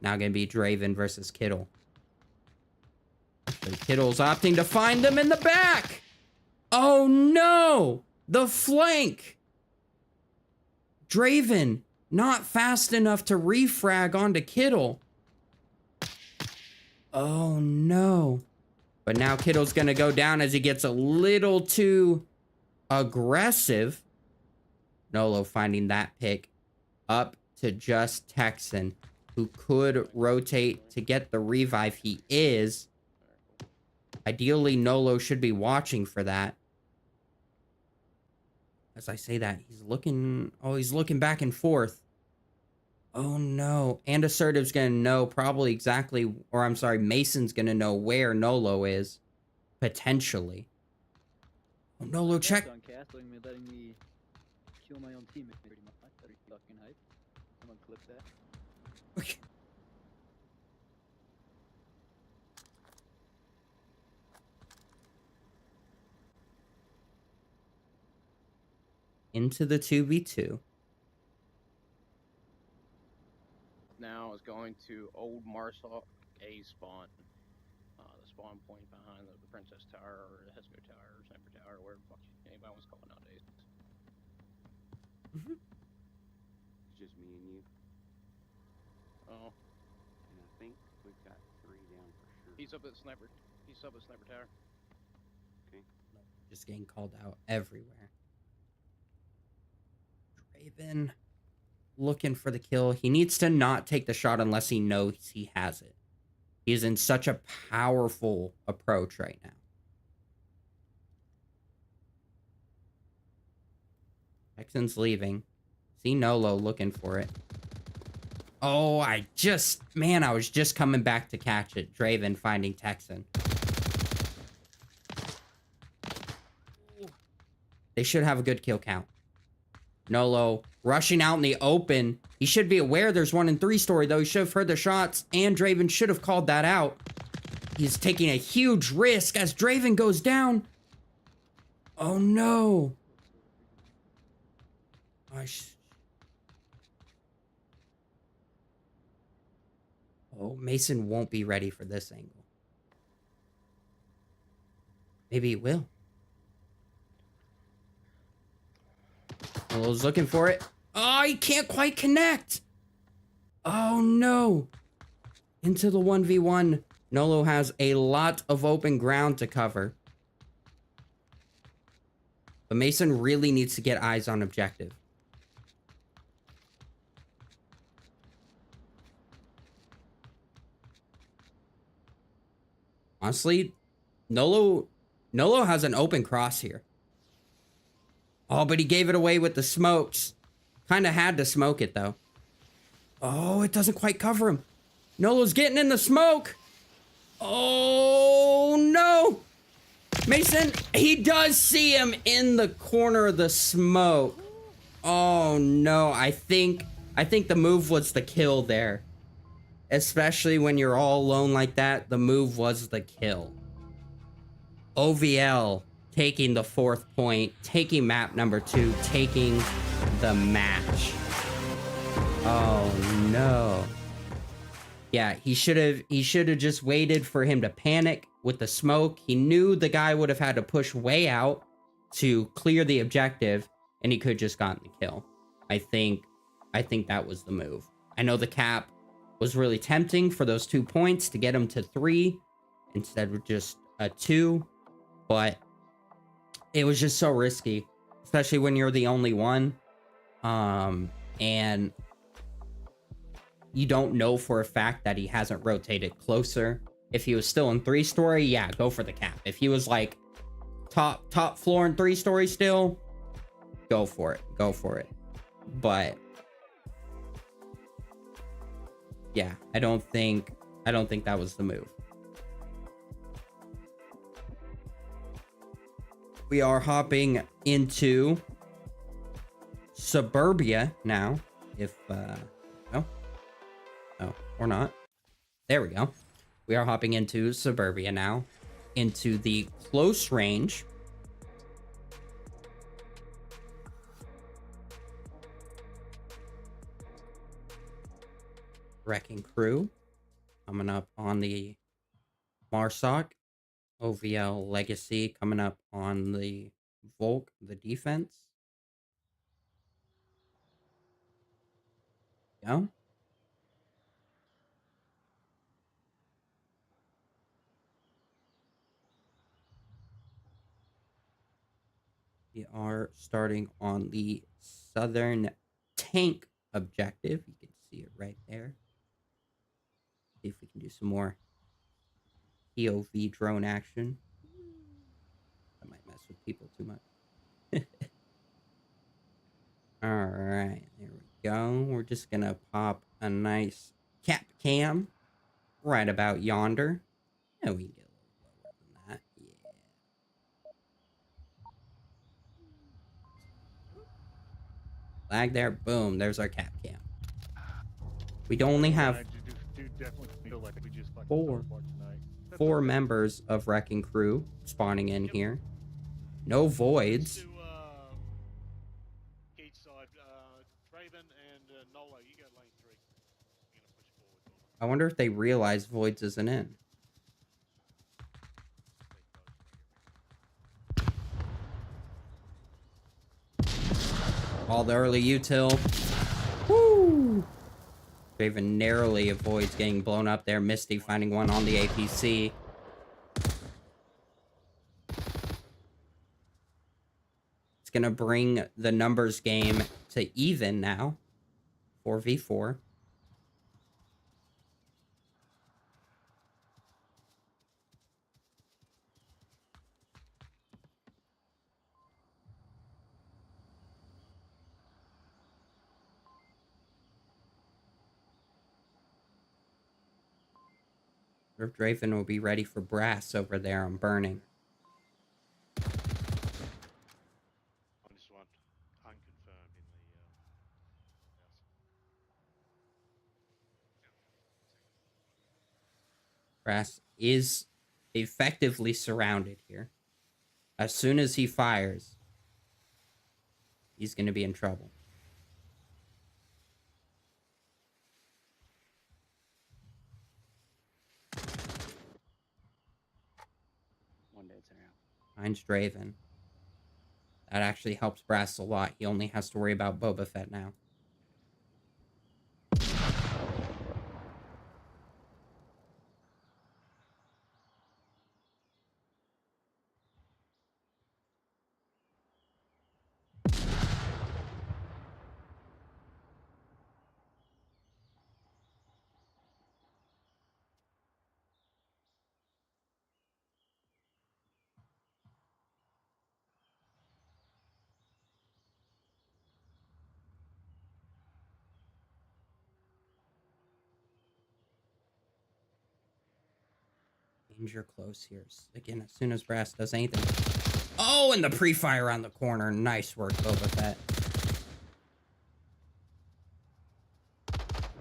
Now gonna be Draven versus Kittle. So Kittle's opting to find them in the back! Oh no! The flank! Draven, not fast enough to refrag onto Kittle. Oh no. But now Kittle's gonna go down as he gets a little too aggressive. Nolo finding that pick up to just Texan, who could rotate to get the revive. He is. Ideally, Nolo should be watching for that. As I say that, he's looking... Oh, he's looking back and forth. Oh, no. And Assertive's going to know probably exactly... Or, I'm sorry, Mason's going to know where Nolo is. Potentially. Oh, Nolo, check... Letting me kill my own teammate pretty much. Pretty fucking hype. Someone clip that. Okay. Into the 2v2. Now is going to Old Marsaw A spawn. The spawn point behind the Princess Tower or the Hesco Tower or Sniper Tower, where the fuck anybody wants to call it nowadays. It's just me and you. Oh, And I think we've got 3 down for sure. he's up at Sniper. He's up at Sniper Tower. Just getting called out everywhere. Draven looking for the kill. He needs to not take the shot unless he knows he has it. He is in such a powerful approach right now. Texan's leaving. See Nolo looking for it. Oh, I was just coming back to catch it. Draven finding Texan. They should have a good kill count. Nolo rushing out in the open. He should be aware there's one in 3-story, though. He should have heard the shots, and Draven should have called that out. He's taking a huge risk as Draven goes down. Oh, no. Oh, Mason won't be ready for this angle. Maybe he will. Nolo's looking for it. Oh, he can't quite connect. Oh, no. Into the 1v1. Nolo has a lot of open ground to cover. But Mason really needs to get eyes on objective. Honestly, Nolo has an open cross here. Oh, but he gave it away with the smokes. Kind of had to smoke it, though. Oh, it doesn't quite cover him. Nolo's getting in the smoke. Oh, no. Mason, he does see him in the corner of the smoke. Oh, no. I think the move was the kill there. Especially when you're all alone like that, the move was the kill. OVL taking the 4th point, taking map number 2, taking the match. Oh no. Yeah, he should have just waited for him to panic with the smoke. He knew the guy would have had to push way out to clear the objective, and he could have just gotten the kill. I think that was the move. I know the cap was really tempting for those 2 points to get him to 3 instead of just a 2, but it was just so risky, especially when you're the only one, and you don't know for a fact that he hasn't rotated closer. If he was still in 3-story, yeah, go for the cap. If he was like top floor in 3-story still, go for it. But yeah, I don't think that was the move. We are hopping into Suburbia now. If oh, or not. There we go. We are hopping into Suburbia now, into the close range. Wrecking Crew coming up on the Marsoc. OVL Legacy coming up on the Volk, the defense. Yeah. We are starting on the southern tank objective. You can see it right there. See if we can do some more POV drone action. I might mess with people too much. All right, there we go. We're just gonna pop a nice cap cam right about yonder. And we can get a little lower than that. Yeah. Lag there. Boom. There's our cap cam. We don't only have definitely feel like we just fucking four fell apart tonight. 4 members of Wrecking Crew spawning in here. No voids. To Keith's side, Draven and Nolo, you go lane 3. I'm gonna push forward normally. I wonder if they realize voids isn't in. All the early util. Woo! Draven narrowly avoids getting blown up there. Misty finding one on the APC. It's gonna bring the numbers game to even now. 4v4. If Draven will be ready for brass over there on burning. On this one, unconfirmed in the house. Brass is effectively surrounded here. As soon as he fires, he's going to be in trouble. One day it's around. Finds Draven. That actually helps Brass a lot. He only has to worry about Boba Fett now. Danger close here. Again, as soon as Brass does anything. Oh, and the pre-fire on the corner. Nice work, Boba Fett.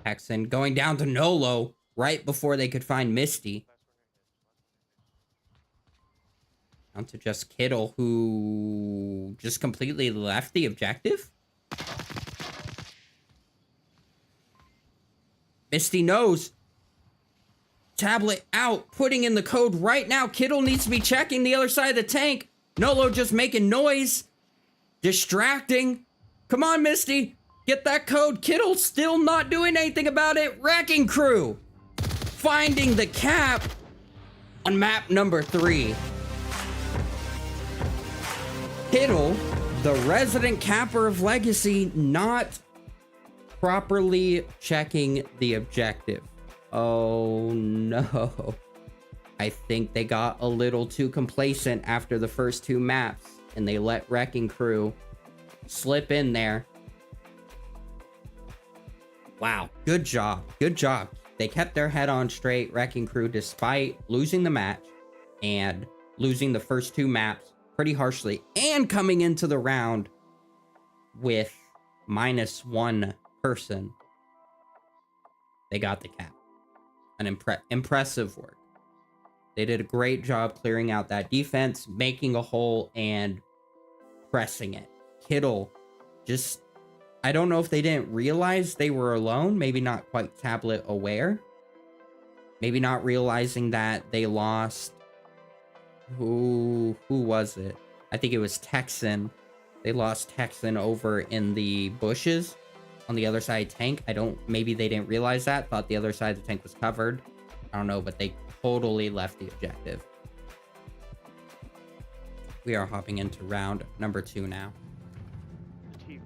Texan going down to Nolo right before they could find Misty. Down to just Kittle, who just completely left the objective. Misty knows. Tablet out, putting in the code right now. Kittle needs to be checking the other side of the tank. Nolo just making noise. Distracting. Come on, Misty. Get that code. Kittle still not doing anything about it. Wrecking Crew finding the cap on map number 3. Kittle, the resident capper of Legacy, not properly checking the objective. Oh no. I think they got a little too complacent after the first 2 maps, and they let Wrecking Crew slip in there. Wow, good job. Good job. They kept their head on straight, Wrecking Crew, despite losing the match and losing the first 2 maps pretty harshly, and coming into the round with -1 person. They got the cap. An impressive work. They did a great job clearing out that defense, making a hole, and pressing it. Kittle just... I don't know if they didn't realize they were alone. Maybe not quite tablet aware. Maybe not realizing that they lost... Who was it? I think it was Texan. They lost Texan over in the bushes on the other side tank. Maybe they didn't realize that. Thought the other side of the tank was covered. I don't know, but they totally left the objective. We are hopping into round number 2 now. The TV.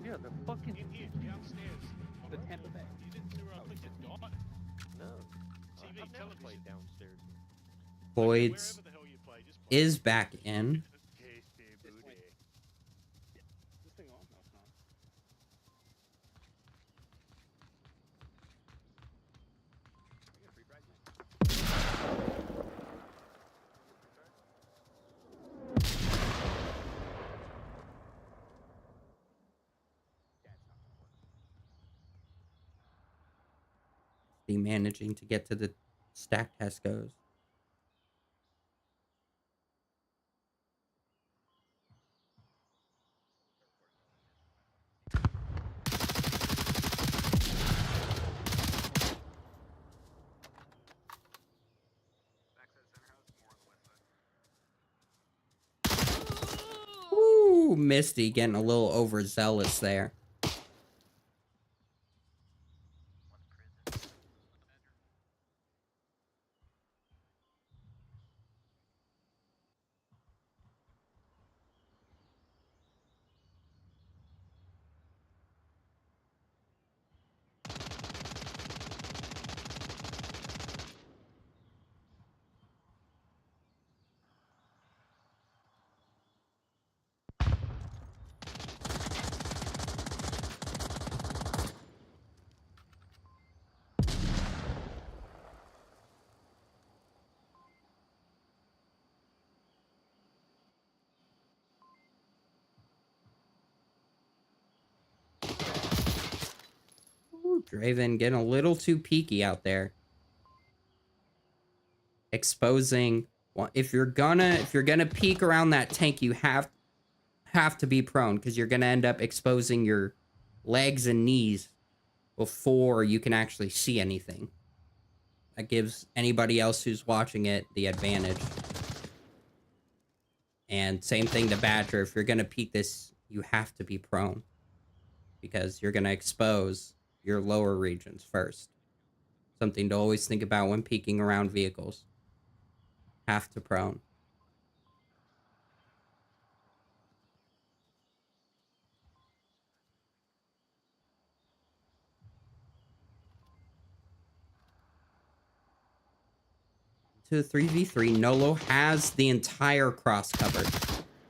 Yeah, the fucking In here, downstairs. The Tampa Bay. You didn't see where I clicked it, dot? no. TV, I've never television. played downstairs. Boyd's Wherever the hell you play, just play. is back in. Tasty booty. This thing on? No, it's not. I got a free prize, man. Yeah, it's not gonna work. The managing to get to the stack test goes. Ooh, Misty getting a little overzealous there. Ooh, Draven getting a little too peeky out there. Exposing, well, if you're gonna peek around that tank, you have to be prone, because you're gonna end up exposing your legs and knees before you can actually see anything. That gives anybody else who's watching it the advantage. And same thing to Badger. If you're going to peek this, you have to be prone. Because you're going to expose your lower regions first. Something to always think about when peeking around vehicles. Have to prone. To 3v3, Nolo has the entire cross covered.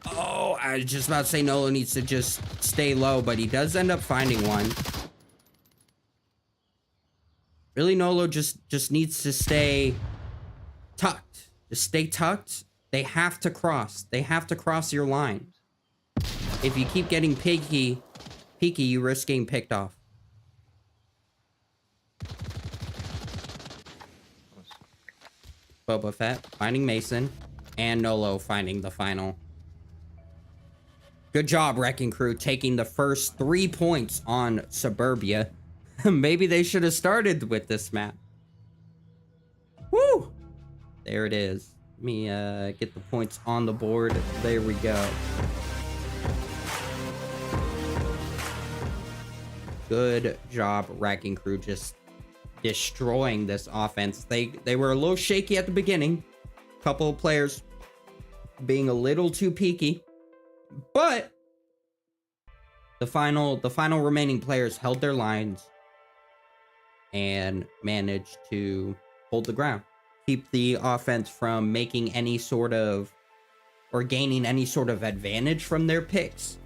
Oh, I was just about to say Nolo needs to just stay low, but he does end up finding one. Really, Nolo just needs to stay tucked. Just stay tucked. They have to cross. They have to cross your line. If you keep getting peaky, you risk getting picked off. Boba Fett finding Mason, and Nolo finding the final. Good job, Wrecking Crew, taking the first 3 points on Suburbia. Maybe they should have started with this map. Woo! There it is. Let me get the points on the board. There we go. Good job, Wrecking Crew, just destroying this offense. They were a little shaky at the beginning. A couple of players being a little too peaky. But the final remaining players held their lines and managed to hold the ground. Keep the offense from making any sort of or gaining any sort of advantage from their picks.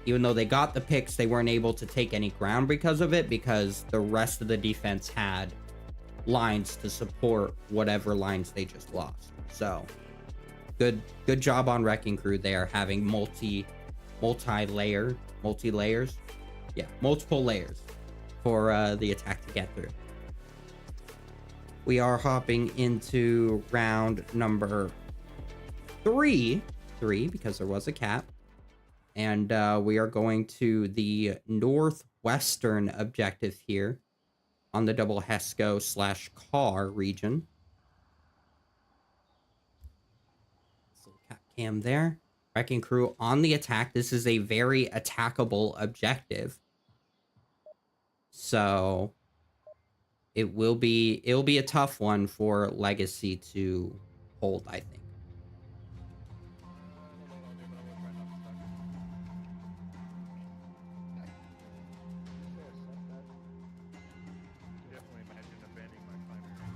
Even though they got the picks, they weren't able to take any ground because of it, because the rest of the defense had lines to support whatever lines they just lost. So good job on Wrecking Crew there, having multiple layers for the attack to get through. We are hopping into round number three because there was a cap. And we are going to the northwestern objective here on the double Hesco/Car region. So cap cam there. Wrecking Crew on the attack. This is a very attackable objective. So it'll be a tough one for Legacy to hold, I think. Definitely imagine abandoning my primary,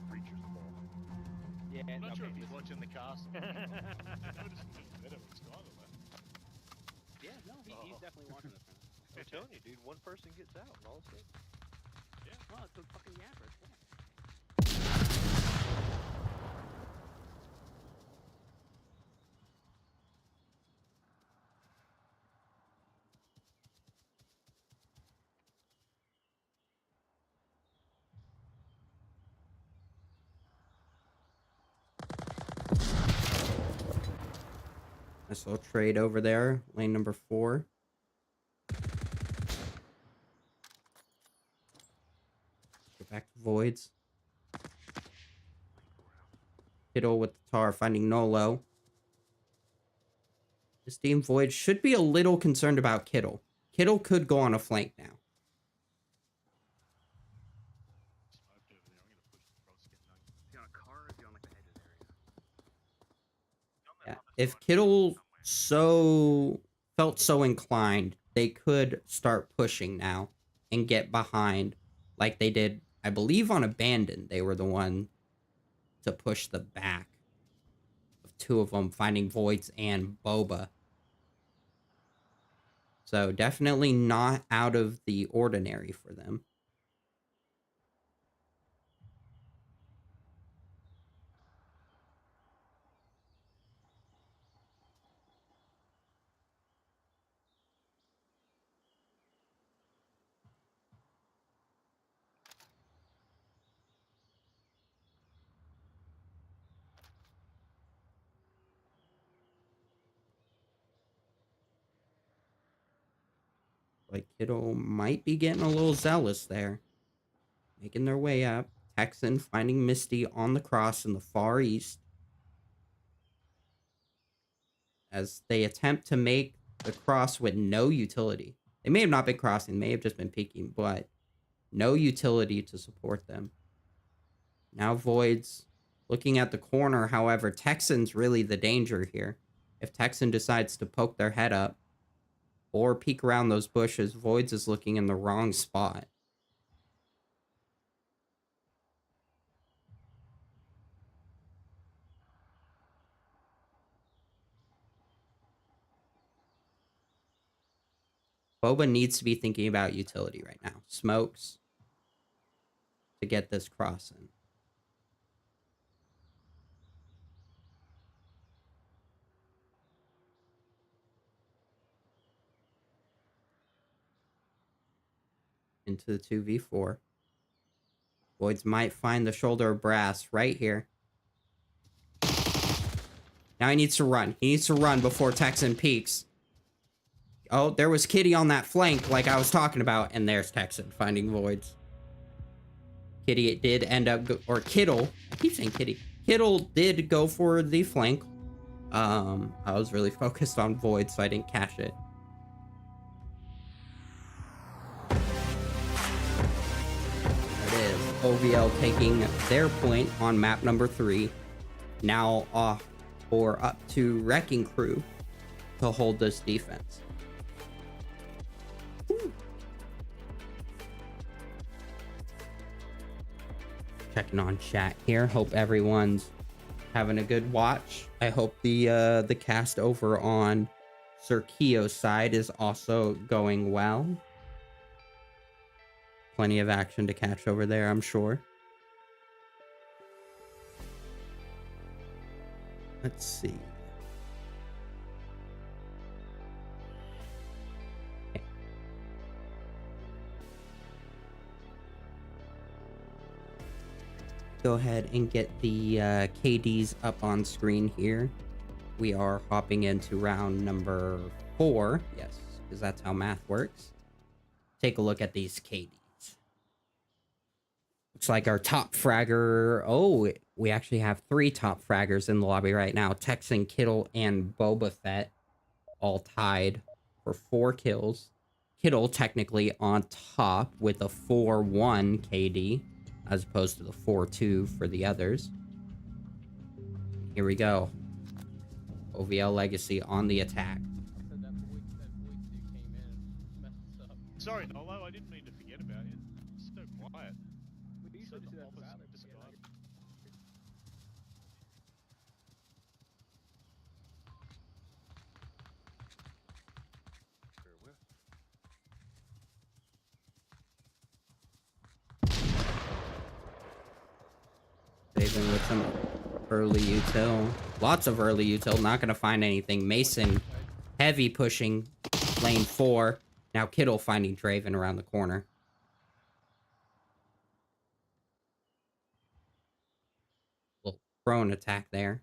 breacher's ball. Yeah, I'm not okay. sure if he's watching the cast. I noticed him just better with Skyler, man. Yeah, no, he's definitely watching this. I'm telling you, dude, one person gets out and all of a sudden. Yeah, well, it's a fucking yapper. It's fine. Nice little trade over there, lane number 4. Go back to Voids. Kittle with the tar finding Nolo. This team Void should be a little concerned about Kittle. Kittle could go on a flank now. Smoked over there. I'm going to push the cross again. Is he on a car or is he on like the hedges area? Yeah. If Kittle felt so inclined, they could start pushing now and get behind like they did, I believe, on Abandon. They were the one to push the back of 2 of them, finding Voids and Boba. So definitely not out of the ordinary for them. Like Kittle might be getting a little zealous there. Making their way up. Texan finding Misty on the cross in the far east. as they attempt to make the cross with no utility. They may have not been crossing, may have just been peeking, but no utility to support them. Now Void's looking at the corner. However, Texan's really the danger here. If Texan decides to poke their head up or peek around those bushes, Void's is looking in the wrong spot. Boba needs to be thinking about utility right now. Smokes to get this cross in. Into the 2v4. Voids might find the shoulder of brass right here. Now he needs to run. He needs to run before Texan peeks. Oh, there was Kitty on that flank like I was talking about. And there's Texan finding Voids. Kitty did end up... or Kittle. I keep saying Kitty. Kittle did go for the flank. I was really focused on Void, so I didn't cash it. There it is. OVL taking their point on map number 3. Now off or up to Wrecking Crew to hold this defense. Woo. Checking on chat here. Hope everyone's having a good watch. I hope the cast over on Sir Keo's side is also going well. Plenty of action to catch over there, I'm sure. Let's see. Okay. Go ahead and get the KDs up on screen here. We are hopping into round number 4. Yes, because that's how math works. Take a look at these KDs. Looks like our top fragger... Oh, we actually have 3 top fraggers in the lobby right now. Texan, Kittle, and Boba Fett all tied for 4 kills. Kittle technically on top with a 4-1 KD, as opposed to the 4-2 for the others. Here we go. OVL Legacy on the attack. Sorry, Nolo, I didn't mean to forget about you. It's so quiet. We usually just do that for Valley, but yeah, like, Saving with some early util. Lots of early util. Not going to find anything. Mason heavy pushing lane 4. Now Kittle finding Draven around the corner. Little prone attack there.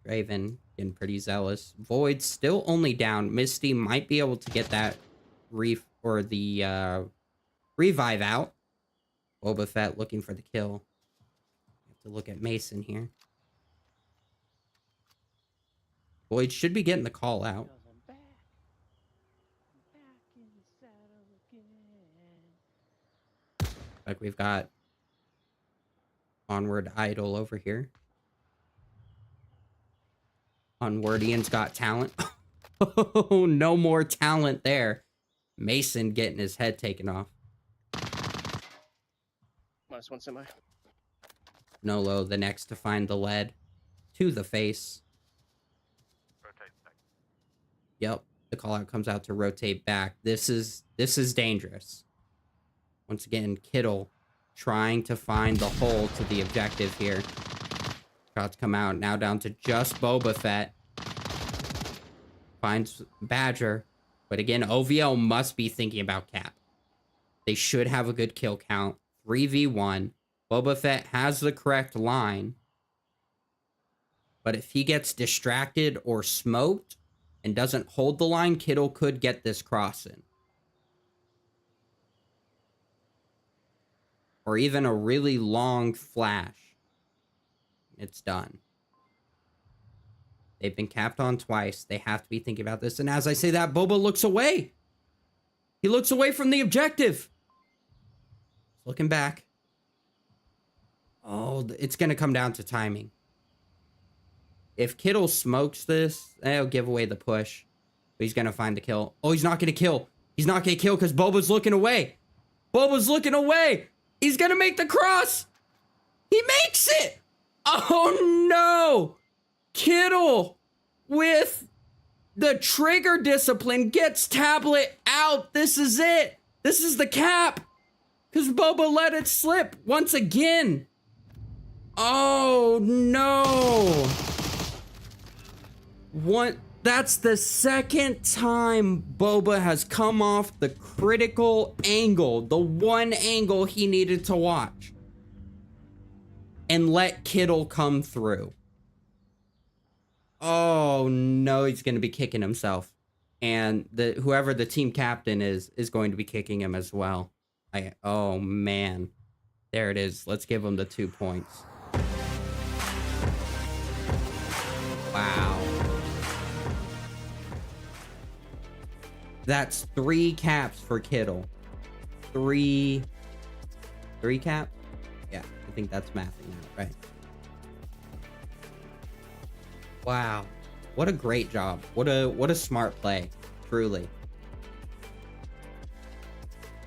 Draven getting pretty zealous. Void still only down. Misty might be able to get that revive out. Boba Fett looking for the kill. Have to look at Mason here. Void should be getting the call out. Like we've got Onward Idol over here. Onwardian's got talent. Oh, no more talent there. Mason getting his head taken off. -1 semi. Nolo, the next to find the lead. To the face. Rotate back. Yep. The call out comes out to rotate back. This is dangerous. Once again, Kittle trying to find the hole to the objective here. Shots come out. Now down to just Boba Fett. Finds Badger. But again, OVL must be thinking about cap. They should have a good kill count. 3v1. Boba Fett has the correct line. But if he gets distracted or smoked and doesn't hold the line, Kittle could get this cross in. Or even a really long flash. It's done. They've been capped on twice. They have to be thinking about this. And as I say that, Boba looks away. He looks away from the objective. Looking back. Oh, it's going to come down to timing. If Kittle smokes this, that'll give away the push. But he's going to find the kill. Oh, he's not going to kill. He's not going to kill because Boba's looking away. Boba's looking away. He's going to make the cross. He makes it. Oh, no. Kittle with the trigger discipline gets tablet out. This is it. This is the cap. Because Boba let it slip once again. Oh, no. That's the second time Boba has come off the critical angle, the one angle he needed to watch, and let Kittle come through. Oh no, he's going to be kicking himself. And whoever the team captain is going to be kicking him as well. Oh man. There it is. Let's give him the 2 points. Wow. That's 3 caps for Kittle. 3 caps? Yeah, I think that's mathing out, right? Wow. What a great job. What a smart play. Truly.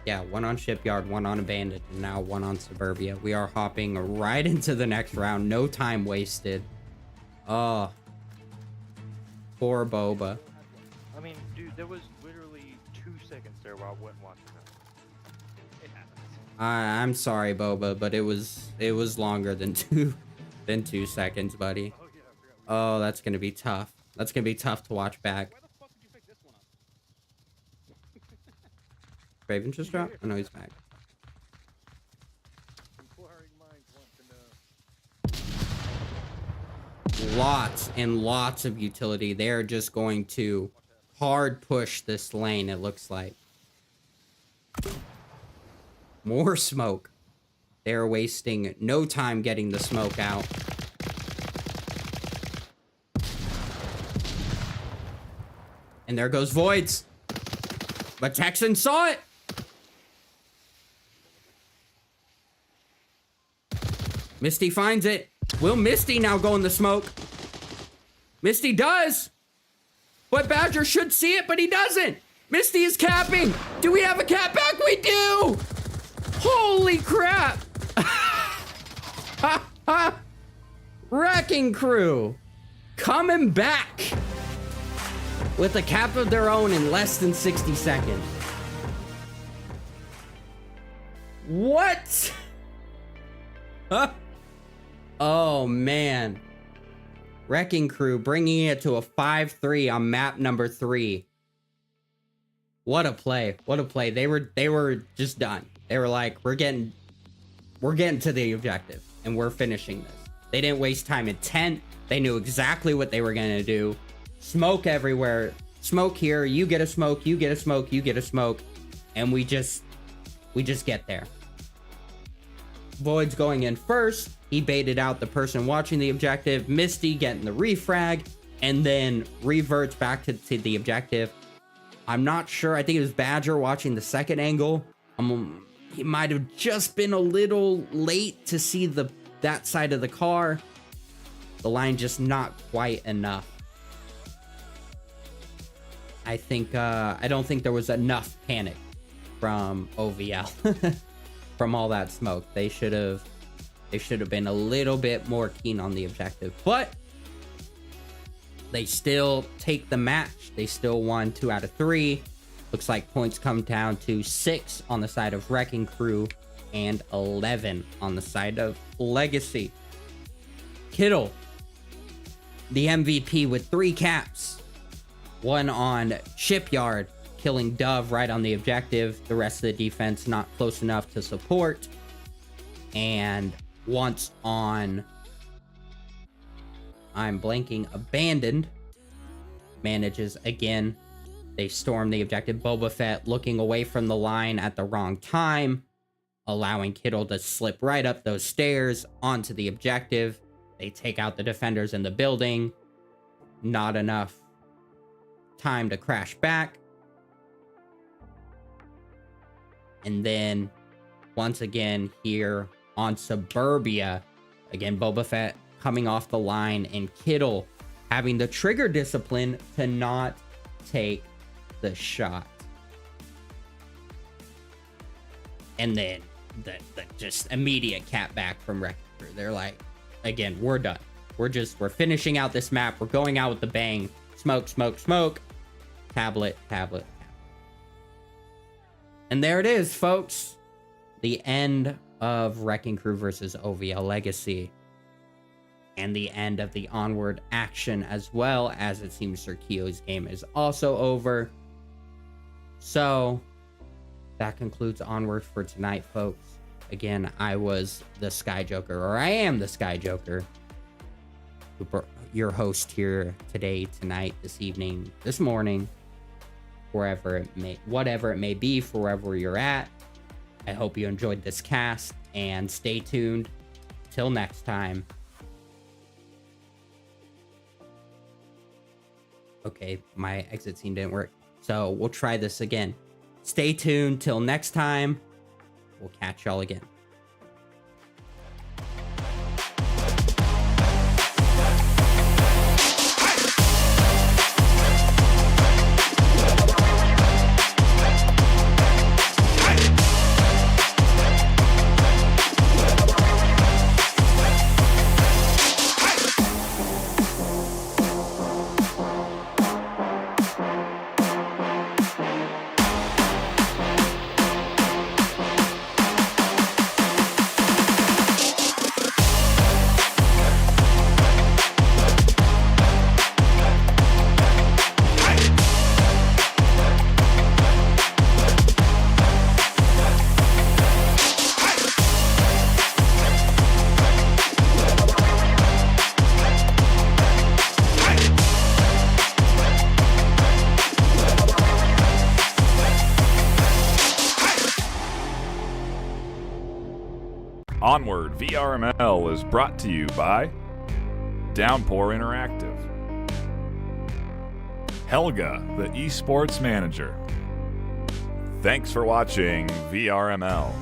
Yeah, 1 on Shipyard, 1 on Abandoned, and now 1 on Suburbia. We are hopping right into the next round. No time wasted. Oh. Poor Boba. I mean, dude, there was literally 2 seconds there where I wasn't watching that. It happens. I'm sorry, Boba, but it was longer than 2 seconds, buddy. Oh, yeah, I forgot. Oh, that's gonna be tough. That's gonna be tough to watch back. Why the fuck did you pick this one up? Raven just dropped? Oh no, he's back. Inquiring minds want to know. Lots and lots of utility. They're just going to hard push this lane, it looks like. More smoke. They're wasting no time getting the smoke out. And there goes Voids. But Texan saw it. Misty finds it. Will Misty now go in the smoke? Misty does. But Badger should see it, but he doesn't. Misty is capping. Do we have a cap back? We do. Holy crap. Wrecking Crew coming back with a cap of their own in less than 60 seconds. What? Huh? Oh, man. Wrecking Crew bringing it to a 5-3 on map number 3. What a play. What a play. They were just done. They were like, we're getting to the objective and we're finishing this. They didn't waste time in tent. They knew exactly what they were going to do. Smoke everywhere. Smoke here. You get a smoke. You get a smoke. You get a smoke. And we just get there. Void's going in first. He baited out the person watching the objective. Misty getting the refrag. And then reverts back to the objective. I'm not sure. I think it was Badger watching the second angle. He might have just been a little late to see that side of the car. The line just not quite enough. I don't think there was enough panic from OVL from all that smoke. They should have been a little bit more keen on the objective, but they still take the match. They still won 2 out of 3. Looks like points come down to 6 on the side of Wrecking Crew and 11 on the side of Legacy. Kittle, the MVP with 3 caps. 1 on Shipyard, killing Dove right on the objective. The rest of the defense not close enough to support. And once on, I'm blanking, Abandoned. Manages again. They storm the objective. Boba Fett looking away from the line at the wrong time, allowing Kittle to slip right up those stairs onto the objective. They take out the defenders in the building. not enough time to crash back. And then once again here on Suburbia, again, Boba Fett coming off the line and Kittle having the trigger discipline to not take the shot. And then the just immediate cap back from Wrecking Crew. They're like, again, we're done. We're finishing out this map. We're going out with the bang. Smoke, smoke, smoke. Tablet, tablet, tablet. And there it is, folks. The end of Wrecking Crew versus OVL Legacy. And the end of the Onward action as well, as it seems Sir Keo's game is also over. So that concludes Onward for tonight, folks. Again, I was the Sky Joker, or I am the Sky Joker, your host here today, tonight, this evening, this morning, whatever it may be, for wherever you're at. I hope you enjoyed this cast, and stay tuned till next time. Okay, my exit scene didn't work, so we'll try this again. Stay tuned till next time. We'll catch y'all again. Onward VRML is brought to you by Downpour Interactive, Helga, the esports manager. Thanks for watching VRML.